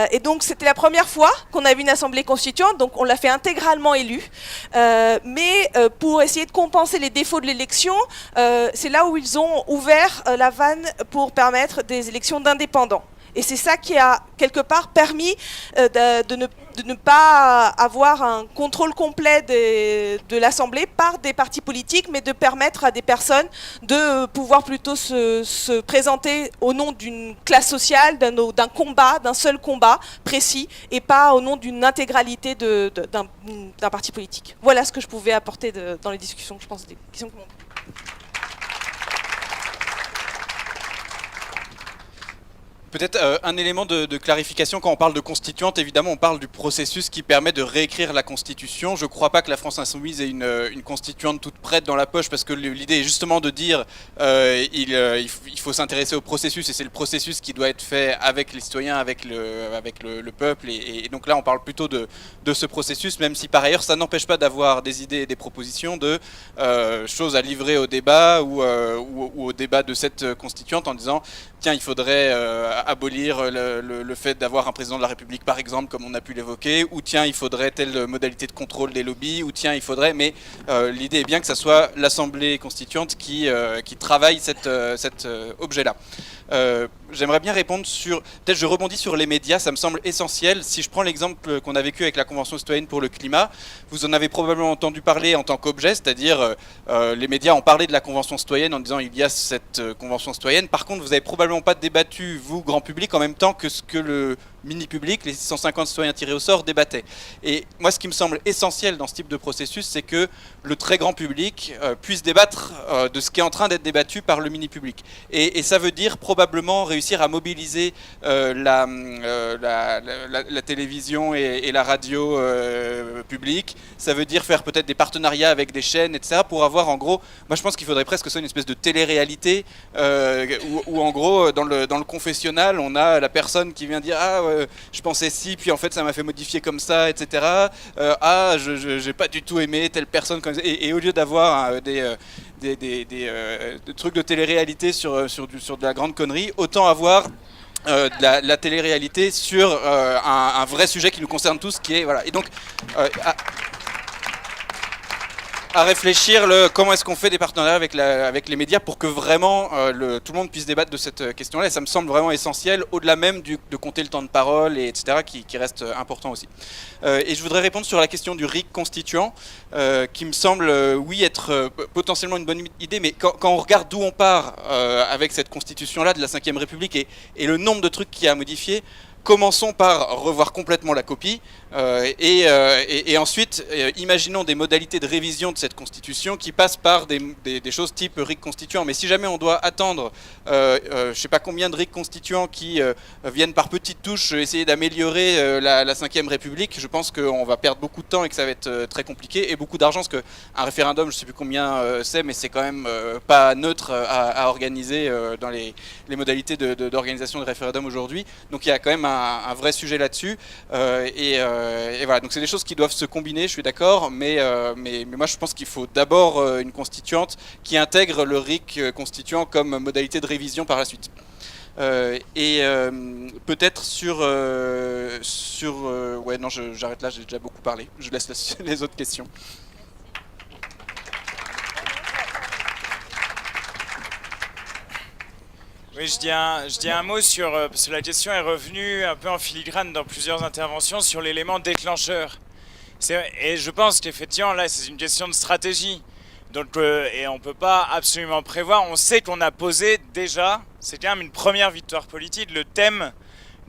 Et donc c'était la première fois qu'on avait une assemblée constituante, donc on l'a fait intégralement élue, mais pour essayer de compenser les défauts de l'élection, c'est là où ils ont ouvert la vanne pour permettre des élections d'indépendants. Et c'est ça qui a, quelque part, permis de ne pas avoir un contrôle complet de l'Assemblée par des partis politiques, mais de permettre à des personnes de pouvoir plutôt se présenter au nom d'une classe sociale, d'un combat, d'un seul combat précis, et pas au nom d'une intégralité d'un parti politique. Voilà ce que je pouvais apporter dans les discussions, je pense, des questions que l'on... Peut-être un élément de clarification, quand on parle de constituante, évidemment on parle du processus qui permet de réécrire la Constitution. Je ne crois pas que la France Insoumise ait une constituante toute prête dans la poche, parce que l'idée est justement de dire il faut s'intéresser au processus, et c'est le processus qui doit être fait avec les citoyens, avec le peuple, et donc là on parle plutôt de ce processus, même si par ailleurs ça n'empêche pas d'avoir des idées et des propositions de choses à livrer au débat ou au débat de cette constituante, en disant tiens, il faudrait abolir le fait d'avoir un président de la République, par exemple, comme on a pu l'évoquer, ou tiens, il faudrait telle modalité de contrôle des lobbies, ou tiens, il faudrait... Mais l'idée est bien que ça soit l'Assemblée constituante qui travaille cet objet-là. J'aimerais bien répondre sur... Peut-être je rebondis sur les médias, ça me semble essentiel. Si je prends l'exemple qu'on a vécu avec la Convention citoyenne pour le climat, vous en avez probablement entendu parler en tant qu'objet, c'est-à-dire les médias ont parlé de la Convention citoyenne en disant il y a cette Convention citoyenne. Par contre, vous n'avez probablement pas débattu, vous, grand public, en même temps que ce que le mini-public, les 650 citoyens tirés au sort, débattaient. Et moi, ce qui me semble essentiel dans ce type de processus, c'est que le très grand public puisse débattre de ce qui est en train d'être débattu par le mini-public. Et ça veut dire probablement réussir à mobiliser la télévision et la radio publique. Ça veut dire faire peut-être des partenariats avec des chaînes, etc. pour avoir en gros, moi je pense qu'il faudrait presque que ce soit une espèce de télé-réalité où en gros dans le confessionnal on a la personne qui vient dire je pensais si, puis en fait ça m'a fait modifier comme ça, etc. J'ai pas du tout aimé telle personne comme ça. Et au lieu d'avoir des trucs de télé-réalité sur de la grande connerie, autant avoir de la télé-réalité sur un vrai sujet qui nous concerne tous, qui est voilà. Et donc à réfléchir comment est-ce qu'on fait des partenariats avec les médias pour que vraiment tout le monde puisse débattre de cette question-là. Et ça me semble vraiment essentiel, au-delà même de compter le temps de parole, etc., qui reste important aussi. Et je voudrais répondre sur la question du RIC constituant, qui me semble, oui, être potentiellement une bonne idée, mais quand on regarde d'où on part avec cette constitution-là de la Ve République et le nombre de trucs qu'il y a à modifier, commençons par revoir complètement la copie et ensuite imaginons des modalités de révision de cette constitution qui passent par des choses type RIC constituant. Mais si jamais on doit attendre je sais pas combien de RIC constituants qui viennent par petites touches essayer d'améliorer la Ve République, je pense qu'on va perdre beaucoup de temps et que ça va être très compliqué et beaucoup d'argent, parce qu'un référendum, je sais plus combien c'est, mais c'est quand même pas neutre à organiser dans les modalités d'organisation de référendum aujourd'hui. Donc il y a quand même un vrai sujet là-dessus. Et voilà, donc c'est des choses qui doivent se combiner, je suis d'accord, mais moi je pense qu'il faut d'abord une constituante qui intègre le RIC constituant comme modalité de révision par la suite. Peut-être ouais, non, j'arrête là, j'ai déjà beaucoup parlé. Je laisse les autres questions. Oui, je dis un mot sur, parce que la question est revenue un peu en filigrane dans plusieurs interventions sur l'élément déclencheur. Et je pense qu'effectivement, là, c'est une question de stratégie. Donc, et on ne peut pas absolument prévoir. On sait qu'on a posé déjà, c'est quand même une première victoire politique, le thème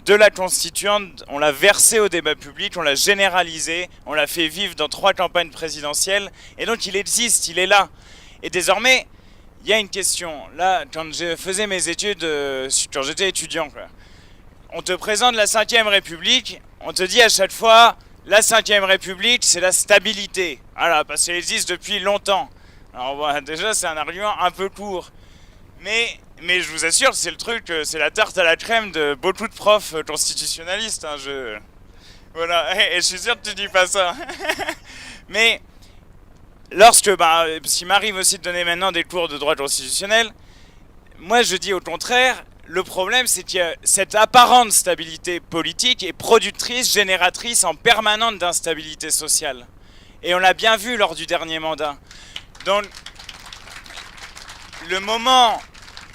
de la constituante. On l'a versé au débat public, on l'a généralisé, on l'a fait vivre dans 3 campagnes présidentielles. Et donc, il existe, il est là. Et désormais, il y a une question. Là, quand je faisais mes études, quand j'étais étudiant, quoi, on te présente la 5e République, on te dit à chaque fois, la 5e République, c'est la stabilité. Voilà, parce qu'elle existe depuis longtemps. Alors voilà, déjà, c'est un argument un peu court. Mais je vous assure, c'est le truc, c'est la tarte à la crème de beaucoup de profs constitutionnalistes. Hein, voilà, et je suis sûr que tu dis pas ça. Mais parce qu'il m'arrive aussi de donner maintenant des cours de droit constitutionnel, moi je dis au contraire, le problème c'est qu'il y a cette apparente stabilité politique est productrice, génératrice en permanente d'instabilité sociale. Et on l'a bien vu lors du dernier mandat. Donc, le moment,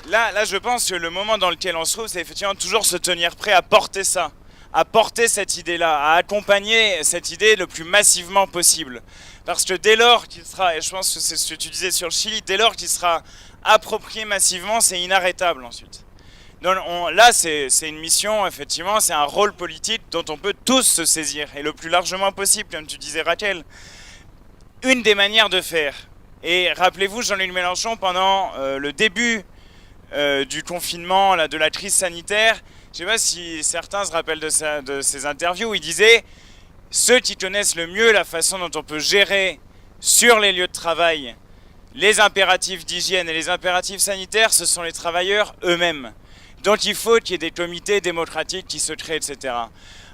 là je pense que le moment dans lequel on se trouve, c'est effectivement toujours se tenir prêt à porter ça, à porter cette idée-là, à accompagner cette idée le plus massivement possible. Parce que dès lors qu'il sera, et je pense que c'est ce que tu disais sur le Chili, dès lors qu'il sera approprié massivement, c'est inarrêtable ensuite. Donc là, c'est une mission, effectivement, c'est un rôle politique dont on peut tous se saisir, et le plus largement possible, comme tu disais Raquel. Une des manières de faire, et rappelez-vous, Jean-Luc Mélenchon, pendant le début du confinement, de la crise sanitaire, je ne sais pas si certains se rappellent de ses interviews, où il disait « Ceux qui connaissent le mieux la façon dont on peut gérer sur les lieux de travail les impératifs d'hygiène et les impératifs sanitaires, ce sont les travailleurs eux-mêmes. Donc il faut qu'il y ait des comités démocratiques qui se créent, etc. »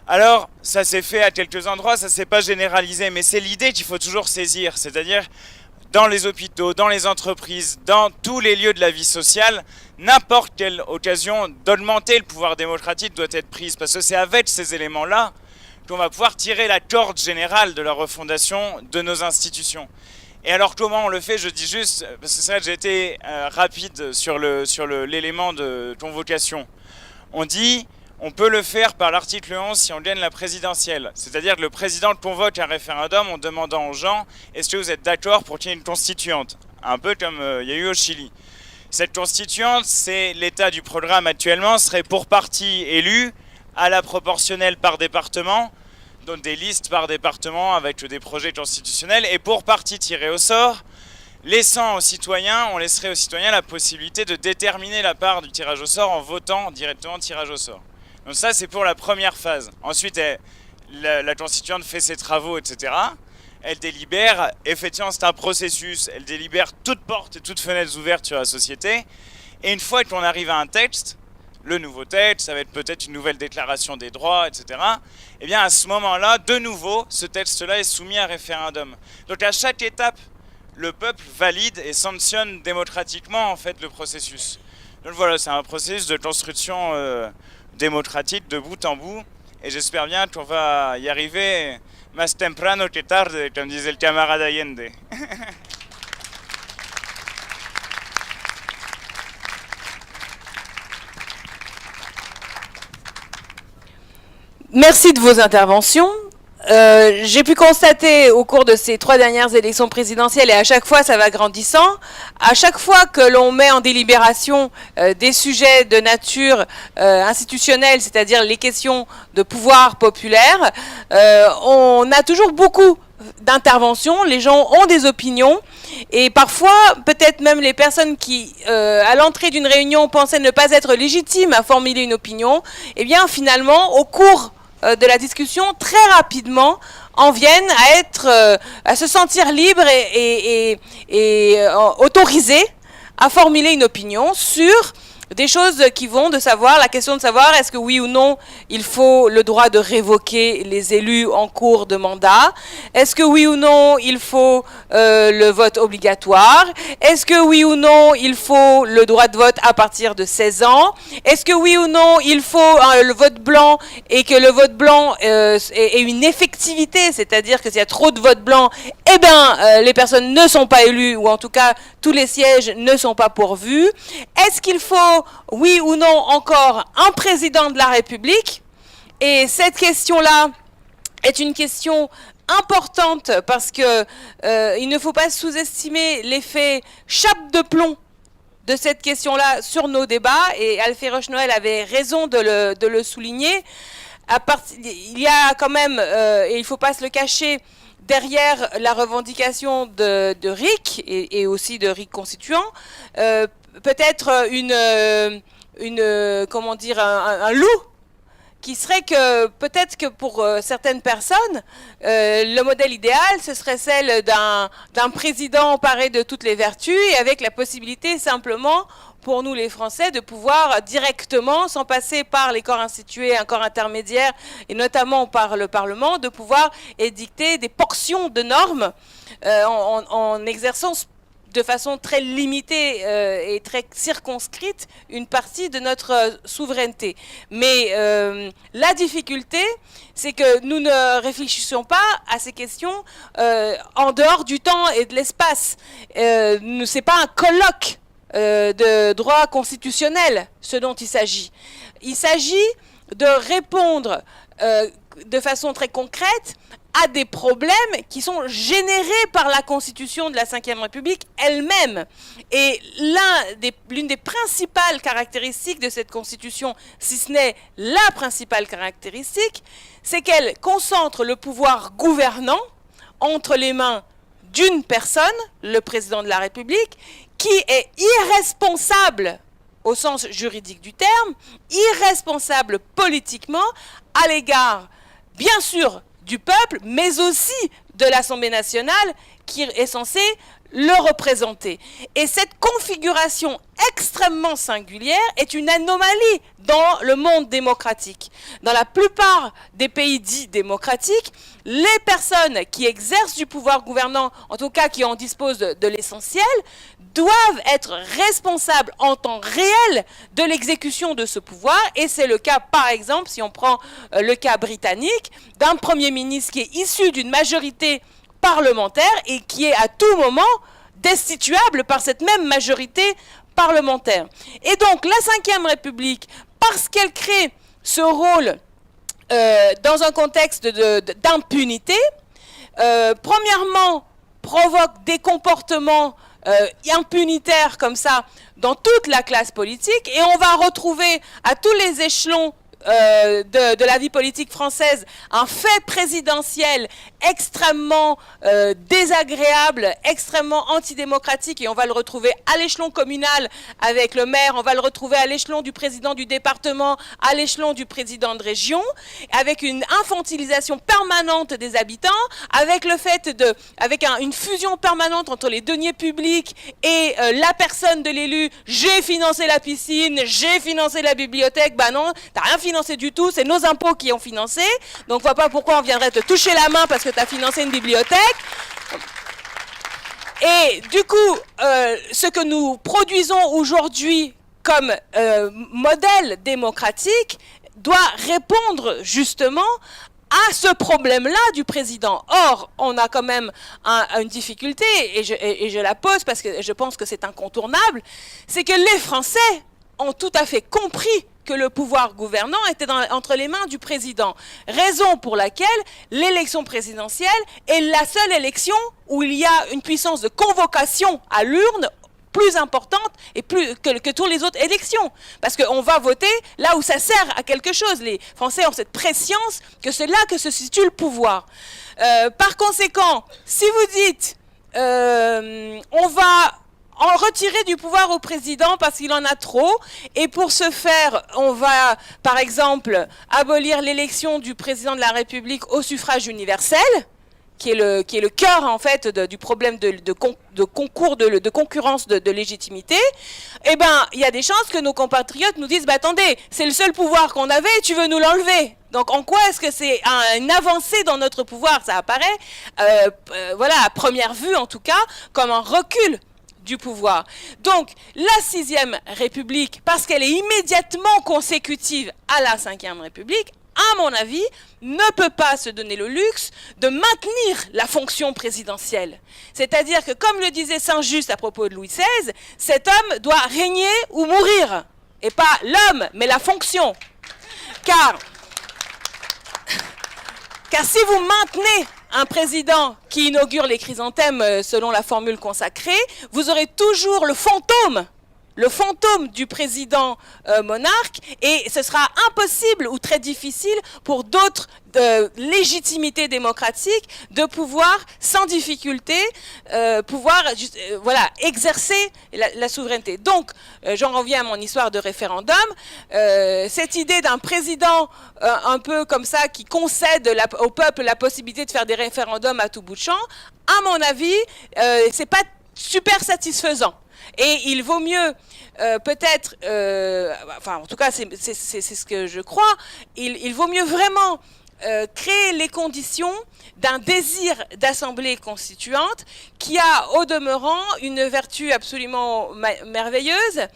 Alors, ça s'est fait à quelques endroits, ça ne s'est pas généralisé, mais c'est l'idée qu'il faut toujours saisir, c'est-à-dire dans les hôpitaux, dans les entreprises, dans tous les lieux de la vie sociale, n'importe quelle occasion d'augmenter le pouvoir démocratique doit être prise, parce que c'est avec ces éléments-là qu'on va pouvoir tirer la corde générale de la refondation de nos institutions. Et alors comment on le fait? Je dis juste, parce que c'est vrai que j'ai été rapide sur l'élément de convocation. On dit, on peut le faire par l'article 11 si on gagne la présidentielle. C'est-à-dire que le président convoque un référendum en demandant aux gens, est-ce que vous êtes d'accord pour qu'il y ait une constituante? Un peu comme il y a eu au Chili. Cette constituante, c'est l'état du programme actuellement, serait pour partie élue à la proportionnelle par département, donc des listes par département avec des projets constitutionnels, et pour partie tirée au sort, laissant aux citoyens, on laisserait aux citoyens la possibilité de déterminer la part du tirage au sort en votant directement tirage au sort. Donc ça, c'est pour la première phase. Ensuite, la constituante fait ses travaux, etc. Elle délibère, effectivement, c'est un processus, elle délibère toutes portes et toutes fenêtres ouvertes sur la société, et une fois qu'on arrive à un texte, le nouveau texte, ça va être peut-être une nouvelle déclaration des droits, etc. Et bien à ce moment-là, de nouveau, ce texte-là est soumis à référendum. Donc à chaque étape, le peuple valide et sanctionne démocratiquement en fait le processus. Donc voilà, c'est un processus de construction démocratique de bout en bout, et j'espère bien qu'on va y arriver más temprano que tarde, comme disait le camarade Allende. Merci de vos interventions. J'ai pu constater au cours de ces 3 dernières élections présidentielles, et à chaque fois ça va grandissant, à chaque fois que l'on met en délibération des sujets de nature institutionnelle, c'est-à-dire les questions de pouvoir populaire, on a toujours beaucoup d'interventions, les gens ont des opinions, et parfois peut-être même les personnes qui à l'entrée d'une réunion pensaient ne pas être légitimes à formuler une opinion, et bien finalement au cours de la discussion, très rapidement, en viennent à se sentir libres et autorisés à formuler une opinion sur des choses qui vont de savoir, la question de savoir est-ce que oui ou non il faut le droit de révoquer les élus en cours de mandat, est-ce que oui ou non il faut le vote obligatoire, est-ce que oui ou non il faut le droit de vote à partir de 16 ans, est-ce que oui ou non il faut le vote blanc et que le vote blanc ait une effectivité, c'est-à-dire que s'il y a trop de votes blancs, eh bien les personnes ne sont pas élues ou en tout cas tous les sièges ne sont pas pourvus. Est-ce qu'il faut, oui ou non, encore un président de la République? Et cette question-là est une question importante parce que il ne faut pas sous-estimer l'effet chape de plomb de cette question-là sur nos débats, et Alphée Roche-Noël avait raison de le souligner. Il y a quand même, et il ne faut pas se le cacher, derrière la revendication de RIC et aussi de RIC constituant, peut-être comment dire, un loup, qui serait que peut-être que pour certaines personnes, le modèle idéal, ce serait celle d'un président emparé de toutes les vertus et avec la possibilité simplement pour nous les Français de pouvoir directement, sans passer par les corps institués, un corps intermédiaire, et notamment par le Parlement, de pouvoir édicter des portions de normes en exerçant de façon très limitée et très circonscrite une partie de notre souveraineté. Mais la difficulté, c'est que nous ne réfléchissions pas à ces questions en dehors du temps et de l'espace. C'est pas un colloque de droit constitutionnel, ce dont il s'agit. Il s'agit de répondre de façon très concrète à des problèmes qui sont générés par la Constitution de la Ve République elle-même. Et l'une des principales caractéristiques de cette Constitution, si ce n'est la principale caractéristique, c'est qu'elle concentre le pouvoir gouvernant entre les mains d'une personne, le président de la République, qui est irresponsable au sens juridique du terme, irresponsable politiquement à l'égard, bien sûr, du peuple, mais aussi de l'Assemblée nationale qui est censée le représenter. Et cette configuration extrêmement singulière est une anomalie dans le monde démocratique. Dans la plupart des pays dits démocratiques, les personnes qui exercent du pouvoir gouvernant, en tout cas qui en disposent de l'essentiel, doivent être responsables en temps réel de l'exécution de ce pouvoir. Et c'est le cas, par exemple, si on prend le cas britannique, d'un Premier ministre qui est issu d'une majorité parlementaire et qui est à tout moment destituable par cette même majorité parlementaire. Et donc la Ve République, parce qu'elle crée ce rôle dans un contexte d'impunité, premièrement provoque des comportements impunitaires comme ça dans toute la classe politique, et on va retrouver à tous les échelons de la vie politique française un fait présidentiel extrêmement désagréable, extrêmement antidémocratique, et on va le retrouver à l'échelon communal avec le maire, on va le retrouver à l'échelon du président du département, à l'échelon du président de région, avec une infantilisation permanente des habitants, avec le fait avec une fusion permanente entre les deniers publics et la personne de l'élu. J'ai financé la piscine, j'ai financé la bibliothèque. Bah non, t'as rien financé du tout, c'est nos impôts qui ont financé, donc on voit pas pourquoi on viendrait te toucher la main parce que tu as financé une bibliothèque. Et du coup, ce que nous produisons aujourd'hui comme modèle démocratique doit répondre justement à ce problème-là du président. Or, on a quand même une difficulté, et je la pose parce que je pense que c'est incontournable, c'est que les Français ont tout à fait compris que le pouvoir gouvernant était entre les mains du président. Raison pour laquelle l'élection présidentielle est la seule élection où il y a une puissance de convocation à l'urne plus importante et plus que toutes les autres élections. Parce qu'on va voter là où ça sert à quelque chose. Les Français ont cette prescience que c'est là que se situe le pouvoir. Par conséquent, si vous dites on va en retirer du pouvoir au président parce qu'il en a trop, et pour ce faire, on va, par exemple, abolir l'élection du président de la République au suffrage universel, qui est le cœur en fait du problème de concours, de concurrence de légitimité, eh ben, il y a des chances que nos compatriotes nous disent, bah, attendez, c'est le seul pouvoir qu'on avait et tu veux nous l'enlever. Donc en quoi est-ce que c'est une avancée dans notre pouvoir? Ça apparaît, voilà, à première vue en tout cas, comme un recul du pouvoir. Donc la 6e République, parce qu'elle est immédiatement consécutive à la 5e République, à mon avis, ne peut pas se donner le luxe de maintenir la fonction présidentielle. C'est-à-dire que, comme le disait Saint-Just à propos de Louis XVI, cet homme doit régner ou mourir. Et pas l'homme, mais la fonction. Car si vous maintenez un président qui inaugure les chrysanthèmes selon la formule consacrée, vous aurez toujours le fantôme du président monarque, et ce sera impossible ou très difficile pour d'autres légitimités démocratiques de pouvoir sans difficulté voilà, exercer la souveraineté. Donc j'en reviens à mon histoire de référendum, cette idée d'un président un peu comme ça qui concède au peuple la possibilité de faire des référendums à tout bout de champ, à mon avis c'est pas super satisfaisant. Et il vaut mieux peut-être, enfin en tout cas c'est ce que je crois, il vaut mieux vraiment créer les conditions d'un désir d'assemblée constituante qui a au demeurant une vertu absolument merveilleuse,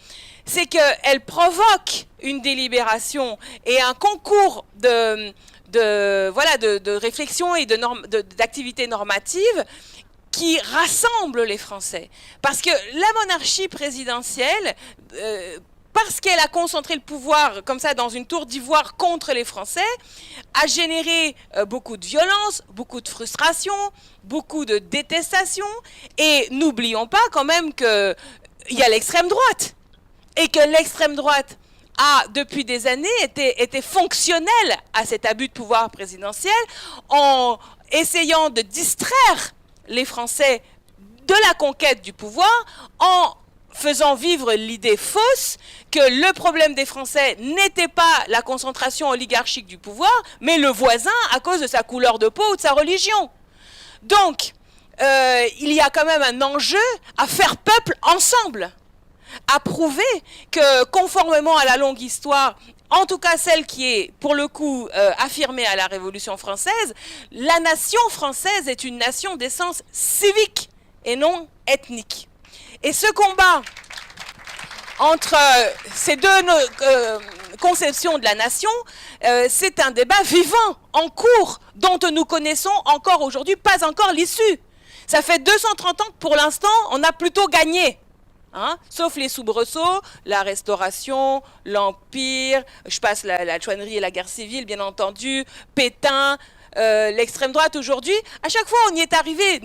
c'est qu'elle provoque une délibération et un concours de réflexion et d'activité normative qui rassemble les Français. Parce que la monarchie présidentielle, parce qu'elle a concentré le pouvoir comme ça dans une tour d'ivoire contre les Français, a généré beaucoup de violence, beaucoup de frustration, beaucoup de détestation. Et n'oublions pas quand même qu'il y a l'extrême droite. Et que l'extrême droite a, depuis des années, été fonctionnelle à cet abus de pouvoir présidentiel en essayant de distraire les Français de la conquête du pouvoir en faisant vivre l'idée fausse que le problème des Français n'était pas la concentration oligarchique du pouvoir, mais le voisin à cause de sa couleur de peau ou de sa religion. Donc, il y a quand même un enjeu à faire peuple ensemble, à prouver que, conformément à la longue histoire, en tout cas celle qui est, pour le coup, affirmée à la Révolution française, la nation française est une nation d'essence civique et non ethnique. Et ce combat entre ces deux conceptions de la nation, c'est un débat vivant, en cours, dont nous connaissons encore aujourd'hui pas encore l'issue. Ça fait 230 ans que pour l'instant, on a plutôt gagné. Hein, sauf les soubresauts, la Restauration, l'Empire, je passe la chouannerie et la guerre civile, bien entendu, Pétain, l'extrême droite aujourd'hui. À chaque fois, on y est arrivé.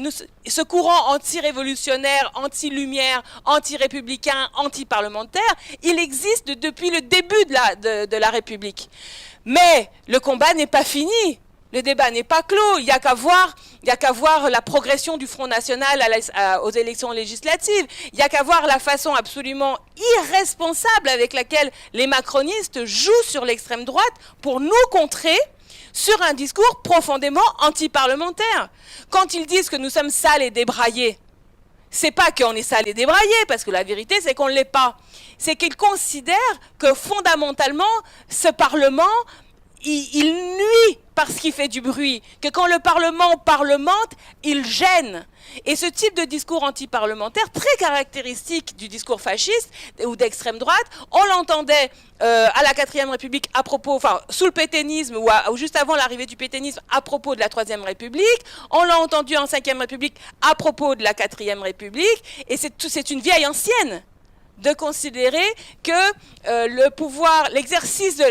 Ce courant anti-révolutionnaire, anti-lumière, anti-républicain, anti-parlementaire, il existe depuis le début de la République. Mais le combat n'est pas fini. Le débat n'est pas clos, il n'y a qu'à voir la progression du Front National aux élections législatives, il n'y a qu'à voir la façon absolument irresponsable avec laquelle les macronistes jouent sur l'extrême droite pour nous contrer sur un discours profondément anti-parlementaire. Quand ils disent que nous sommes sales et débraillés, c'est pas qu'on est sale et débraillé, parce que la vérité c'est qu'on ne l'est pas. C'est qu'ils considèrent que fondamentalement, ce Parlement, il nuit parce qu'il fait du bruit, que quand le Parlement parlemente, il gêne. Et ce type de discours anti-parlementaire, très caractéristique du discours fasciste ou d'extrême droite, on l'entendait à la 4e République à propos, enfin sous le pétainisme ou juste avant l'arrivée du pétainisme à propos de la 3e République, on l'a entendu en 5e République à propos de la 4e République, et c'est une vieille ancienne de considérer que le pouvoir, l'exercice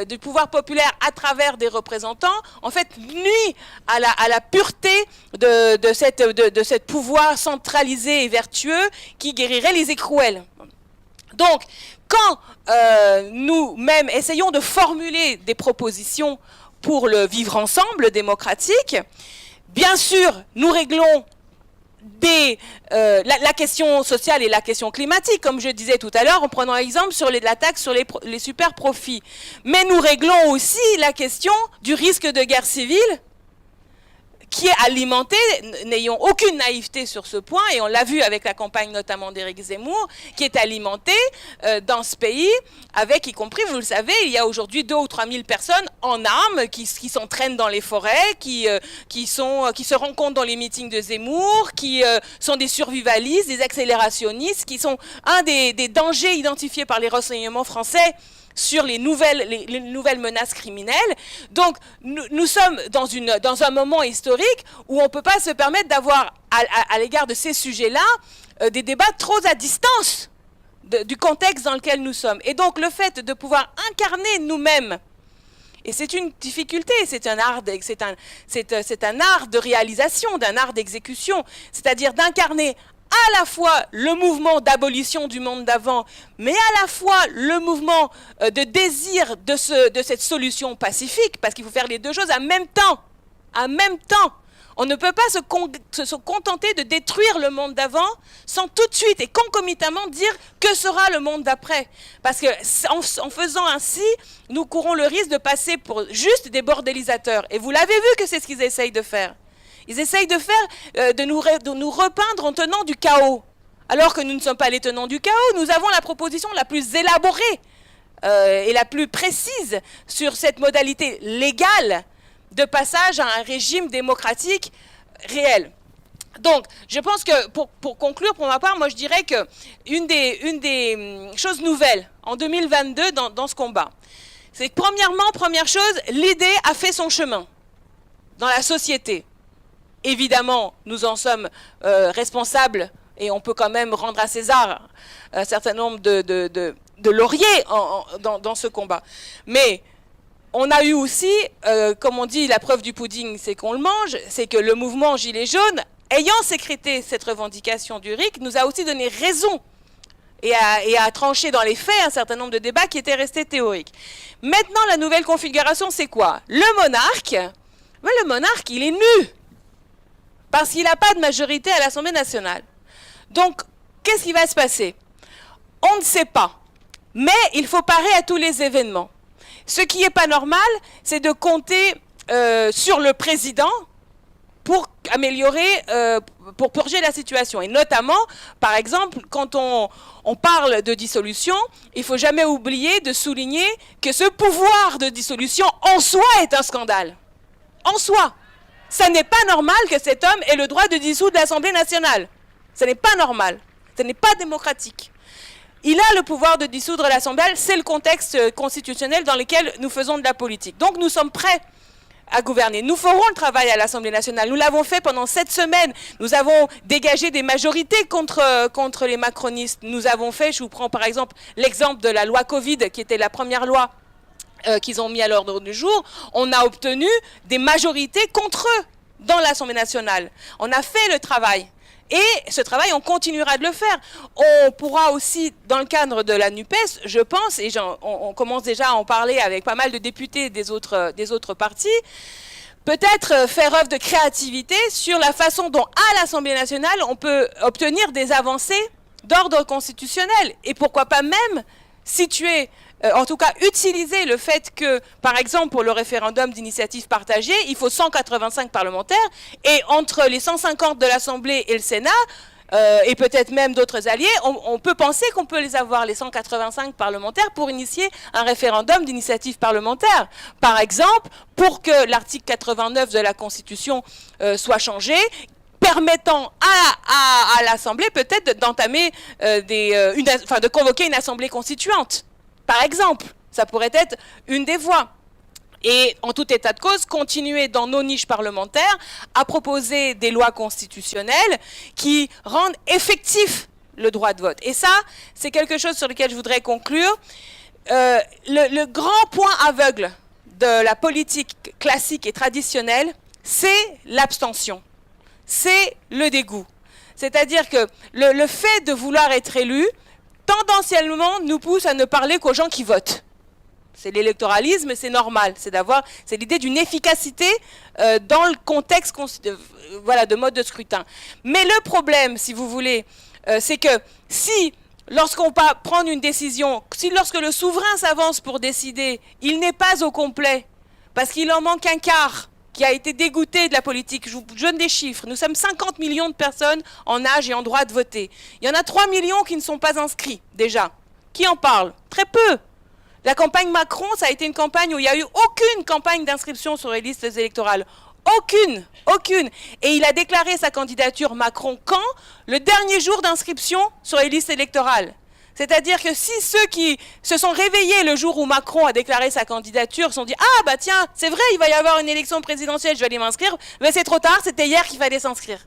du pouvoir populaire à travers des représentants, en fait, nuit à la pureté de cette pouvoir centralisé et vertueux qui guérirait les écrouelles. Donc, quand nous-mêmes essayons de formuler des propositions pour le vivre ensemble démocratique, bien sûr, nous réglons la question sociale et la question climatique, comme je disais tout à l'heure, en prenant exemple sur la taxe sur les super profits. Mais nous réglons aussi la question du risque de guerre civile qui est alimenté, n'ayons aucune naïveté sur ce point, et on l'a vu avec la campagne notamment d'Éric Zemmour, qui est alimenté dans ce pays, avec, y compris, vous le savez, il y a aujourd'hui 2 ou 3 000 personnes en armes qui s'entraînent dans les forêts, qui se rencontrent dans les meetings de Zemmour, qui sont des survivalistes, des accélérationnistes, qui sont un des dangers identifiés par les renseignements français sur les nouvelles menaces criminelles. Donc, nous sommes dans un moment historique où on ne peut pas se permettre d'avoir, à l'égard de ces sujets-là, des débats trop à distance du contexte dans lequel nous sommes. Et donc, le fait de pouvoir incarner nous-mêmes, et c'est une difficulté, c'est un art de réalisation, d'un art d'exécution, c'est-à-dire d'incarner à la fois le mouvement d'abolition du monde d'avant, mais à la fois le mouvement de désir de cette solution pacifique, parce qu'il faut faire les deux choses en même temps. En même temps. On ne peut pas se contenter de détruire le monde d'avant sans tout de suite et concomitamment dire que sera le monde d'après. Parce qu'en faisant ainsi, nous courons le risque de passer pour juste des bordélisateurs. Et vous l'avez vu que c'est ce qu'ils essayent de faire. Ils essayent de faire, de nous repeindre en tenant du chaos. Alors que nous ne sommes pas les tenants du chaos, nous avons la proposition la plus élaborée et la plus précise sur cette modalité légale de passage à un régime démocratique réel. Donc, je pense que, pour conclure, pour ma part, moi je dirais que une des choses nouvelles en 2022 dans ce combat, c'est que première chose, l'idée a fait son chemin dans la société. Évidemment, nous en sommes responsables et on peut quand même rendre à César un certain nombre de lauriers dans ce combat. Mais on a eu aussi, comme on dit, la preuve du pudding, c'est qu'on le mange, c'est que le mouvement Gilets jaunes, ayant sécrété cette revendication du RIC, nous a aussi donné raison et a tranché dans les faits un certain nombre de débats qui étaient restés théoriques. Maintenant, la nouvelle configuration, c'est quoi? Le monarque, il est nu. Parce qu'il n'a pas de majorité à l'Assemblée nationale. Donc, qu'est-ce qui va se passer? On ne sait pas. Mais il faut parer à tous les événements. Ce qui n'est pas normal, c'est de compter sur le président pour améliorer, pour purger la situation. Et notamment, par exemple, quand on parle de dissolution, il ne faut jamais oublier de souligner que ce pouvoir de dissolution en soi est un scandale. En soi. Ça n'est pas normal que cet homme ait le droit de dissoudre l'Assemblée nationale. Ce n'est pas normal. Ce n'est pas démocratique. Il a le pouvoir de dissoudre l'Assemblée, c'est le contexte constitutionnel dans lequel nous faisons de la politique. Donc nous sommes prêts à gouverner. Nous ferons le travail à l'Assemblée nationale. Nous l'avons fait pendant 7 semaines. Nous avons dégagé des majorités contre les macronistes. Nous avons fait, je vous prends par exemple l'exemple de la loi Covid, qui était la première loi qu'ils ont mis à l'ordre du jour, on a obtenu des majorités contre eux dans l'Assemblée nationale. On a fait le travail. Et ce travail, on continuera de le faire. On pourra aussi, dans le cadre de la NUPES, je pense, et on commence déjà à en parler avec pas mal de députés des autres partis, peut-être faire œuvre de créativité sur la façon dont, à l'Assemblée nationale, on peut obtenir des avancées d'ordre constitutionnel. Et pourquoi pas même situer, en tout cas utiliser le fait que, par exemple, pour le référendum d'initiative partagée, il faut 185 parlementaires, et entre les 150 de l'Assemblée et le Sénat, et peut-être même d'autres alliés, on peut penser qu'on peut les avoir, les 185 parlementaires, pour initier un référendum d'initiative parlementaire. Par exemple, pour que l'article 89 de la Constitution soit changé, permettant à l'Assemblée peut-être d'entamer, de convoquer une Assemblée constituante. Par exemple, ça pourrait être une des voies. Et en tout état de cause, continuer dans nos niches parlementaires à proposer des lois constitutionnelles qui rendent effectif le droit de vote. Et ça, c'est quelque chose sur lequel je voudrais conclure. Le grand point aveugle de la politique classique et traditionnelle, c'est l'abstention. C'est le dégoût. C'est-à-dire que le fait de vouloir être élu, tendanciellement, nous pousse à ne parler qu'aux gens qui votent. C'est l'électoralisme, c'est normal. C'est l'idée d'une efficacité dans le contexte de mode de scrutin. Mais le problème, si vous voulez, c'est que si, lorsqu'on va prendre une décision, lorsque le souverain s'avance pour décider, il n'est pas au complet, parce qu'il en manque un quart qui a été dégoûté de la politique. Je vous donne des chiffres. Nous sommes 50 millions de personnes en âge et en droit de voter. Il y en a 3 millions qui ne sont pas inscrits, déjà. Qui en parle? Très peu. La campagne Macron, ça a été une campagne où il n'y a eu aucune campagne d'inscription sur les listes électorales. Aucune, aucune. Et il a déclaré sa candidature Macron quand? Le dernier jour d'inscription sur les listes électorales. C'est-à-dire que si ceux qui se sont réveillés le jour où Macron a déclaré sa candidature se sont dit « Ah bah tiens, c'est vrai, il va y avoir une élection présidentielle, je vais aller m'inscrire », mais c'est trop tard, c'était hier qu'il fallait s'inscrire.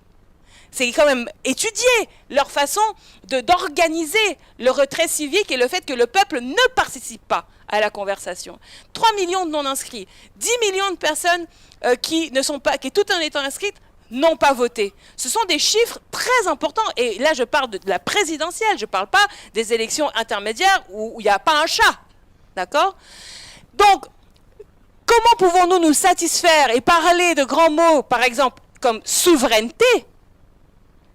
C'est quand même étudier leur façon d'organiser le retrait civique et le fait que le peuple ne participe pas à la conversation. 3 millions de non-inscrits, 10 millions de personnes qui ne sont pas, qui tout en étant inscrites, n'ont pas voté. Ce sont des chiffres très importants. Et là, je parle de la présidentielle. Je ne parle pas des élections intermédiaires où il n'y a pas un chat. D'accord? Donc, comment pouvons-nous nous satisfaire et parler de grands mots, par exemple, comme souveraineté,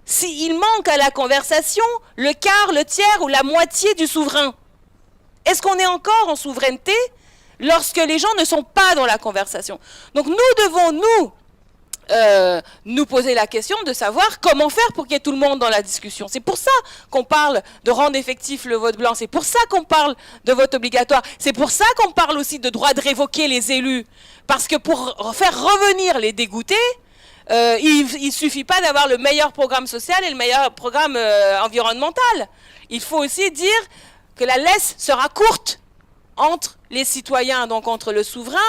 s'il manque à la conversation le quart, le tiers ou la moitié du souverain? Est-ce qu'on est encore en souveraineté lorsque les gens ne sont pas dans la conversation? Donc, nous devons, nous poser la question de savoir comment faire pour qu'il y ait tout le monde dans la discussion. C'est pour ça qu'on parle de rendre effectif le vote blanc, c'est pour ça qu'on parle de vote obligatoire, c'est pour ça qu'on parle aussi de droit de révoquer les élus, parce que pour faire revenir les dégoûtés, il ne suffit pas d'avoir le meilleur programme social et le meilleur programme environnemental. Il faut aussi dire que la laisse sera courte entre les citoyens, donc entre le souverain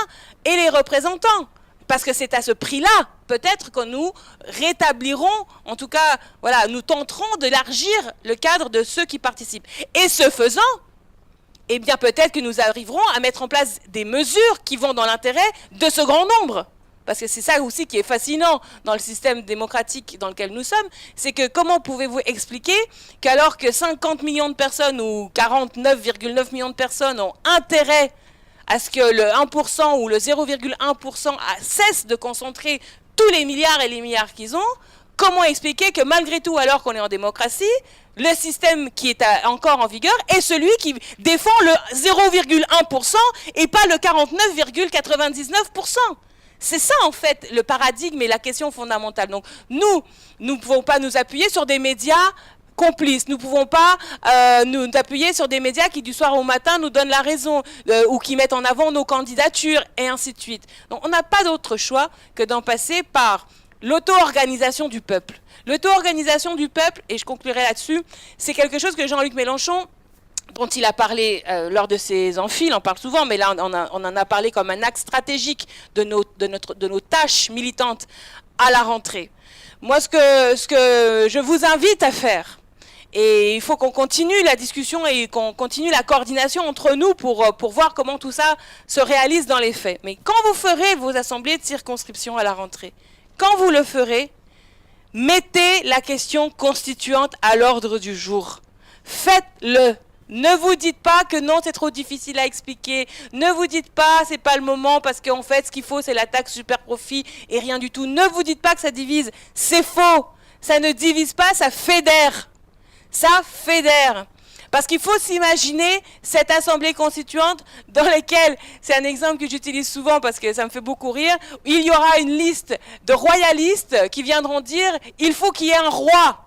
et les représentants. Parce que c'est à ce prix-là, peut-être que nous rétablirons, en tout cas, voilà, nous tenterons d'élargir le cadre de ceux qui participent. Et ce faisant, eh bien peut-être que nous arriverons à mettre en place des mesures qui vont dans l'intérêt de ce grand nombre. Parce que c'est ça aussi qui est fascinant dans le système démocratique dans lequel nous sommes, c'est que comment pouvez-vous expliquer qu'alors que 50 millions de personnes ou 49,9 millions de personnes ont intérêt à ce que le 1% ou le 0,1% cesse de concentrer tous les milliards et les milliards qu'ils ont, comment expliquer que malgré tout, alors qu'on est en démocratie, le système qui est encore en vigueur est celui qui défend le 0,1% et pas le 49,99%. C'est ça, en fait, le paradigme et la question fondamentale. Donc, nous ne pouvons pas nous appuyer sur des médias complices. Nous ne pouvons pas nous appuyer sur des médias qui, du soir au matin, nous donnent la raison ou qui mettent en avant nos candidatures, et ainsi de suite. Donc, on n'a pas d'autre choix que d'en passer par l'auto-organisation du peuple. L'auto-organisation du peuple, et je conclurai là-dessus, c'est quelque chose que Jean-Luc Mélenchon, dont il a parlé lors de ses amphis, il en parle souvent, mais là on en a parlé comme un axe stratégique de nos tâches militantes à la rentrée. Moi, ce que je vous invite à faire, et il faut qu'on continue la discussion et qu'on continue la coordination entre nous pour voir comment tout ça se réalise dans les faits. Mais quand vous ferez vos assemblées de circonscription à la rentrée, quand vous le ferez, mettez la question constituante à l'ordre du jour. Faites-le. Ne vous dites pas que non, c'est trop difficile à expliquer. Ne vous dites pas, c'est pas le moment parce qu'en fait, ce qu'il faut, c'est la taxe super profit et rien du tout. Ne vous dites pas que ça divise. C'est faux. Ça ne divise pas, ça fédère. Ça fédère. Parce qu'il faut s'imaginer cette assemblée constituante dans laquelle, c'est un exemple que j'utilise souvent parce que ça me fait beaucoup rire, il y aura une liste de royalistes qui viendront dire « il faut qu'il y ait un roi ».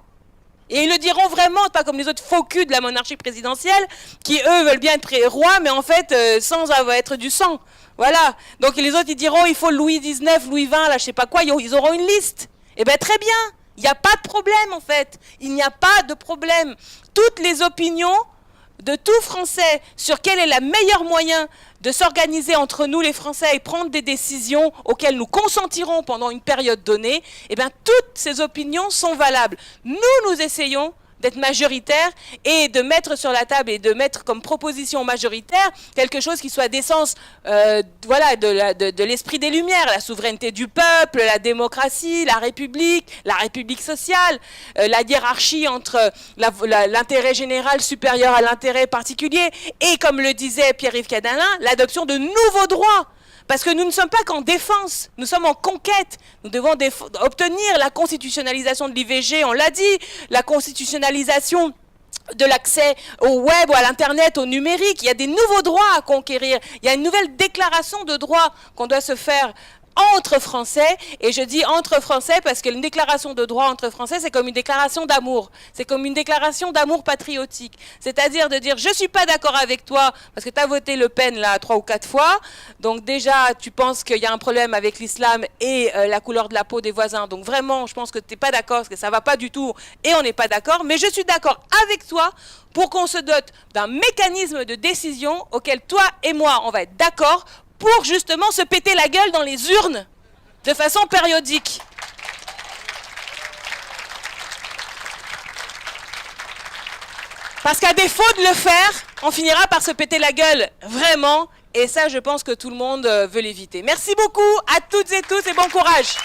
Et ils le diront vraiment, pas comme les autres faux culs de la monarchie présidentielle, qui eux veulent bien être rois, mais en fait sans être du sang. Voilà. Donc les autres ils diront il faut Louis XIX, Louis XX, là je sais pas quoi, ils auront une liste. Eh bien très bien, il n'y a pas de problème en fait. Il n'y a pas de problème. Toutes les opinions de tout Français sur quel est le meilleur moyen de s'organiser entre nous les Français et prendre des décisions auxquelles nous consentirons pendant une période donnée, eh bien toutes ces opinions sont valables. Nous essayons d'être majoritaires et de mettre sur la table et de mettre comme proposition majoritaire quelque chose qui soit d'essence voilà, de l'esprit des Lumières, la souveraineté du peuple, la démocratie, la République sociale, la hiérarchie entre l'intérêt général supérieur à l'intérêt particulier et, comme le disait Pierre-Yves Cadalin, l'adoption de nouveaux droits. Parce que nous ne sommes pas qu'en défense, nous sommes en conquête. Nous devons obtenir la constitutionnalisation de l'IVG, on l'a dit, la constitutionnalisation de l'accès au web, ou à l'internet, au numérique. Il y a des nouveaux droits à conquérir. Il y a une nouvelle déclaration de droits qu'on doit se faire entre Français, et je dis entre Français parce qu'une déclaration de droit entre Français, c'est comme une déclaration d'amour. C'est comme une déclaration d'amour patriotique. C'est-à-dire de dire, je suis pas d'accord avec toi parce que tu as voté Le Pen là 3 ou 4 fois, donc déjà tu penses qu'il y a un problème avec l'islam et la couleur de la peau des voisins, donc vraiment je pense que tu n'es pas d'accord, parce que ça va pas du tout et on n'est pas d'accord, mais je suis d'accord avec toi pour qu'on se dote d'un mécanisme de décision auquel toi et moi on va être d'accord pour justement se péter la gueule dans les urnes de façon périodique. Parce qu'à défaut de le faire, on finira par se péter la gueule, vraiment. Et ça, je pense que tout le monde veut l'éviter. Merci beaucoup à toutes et tous et bon courage.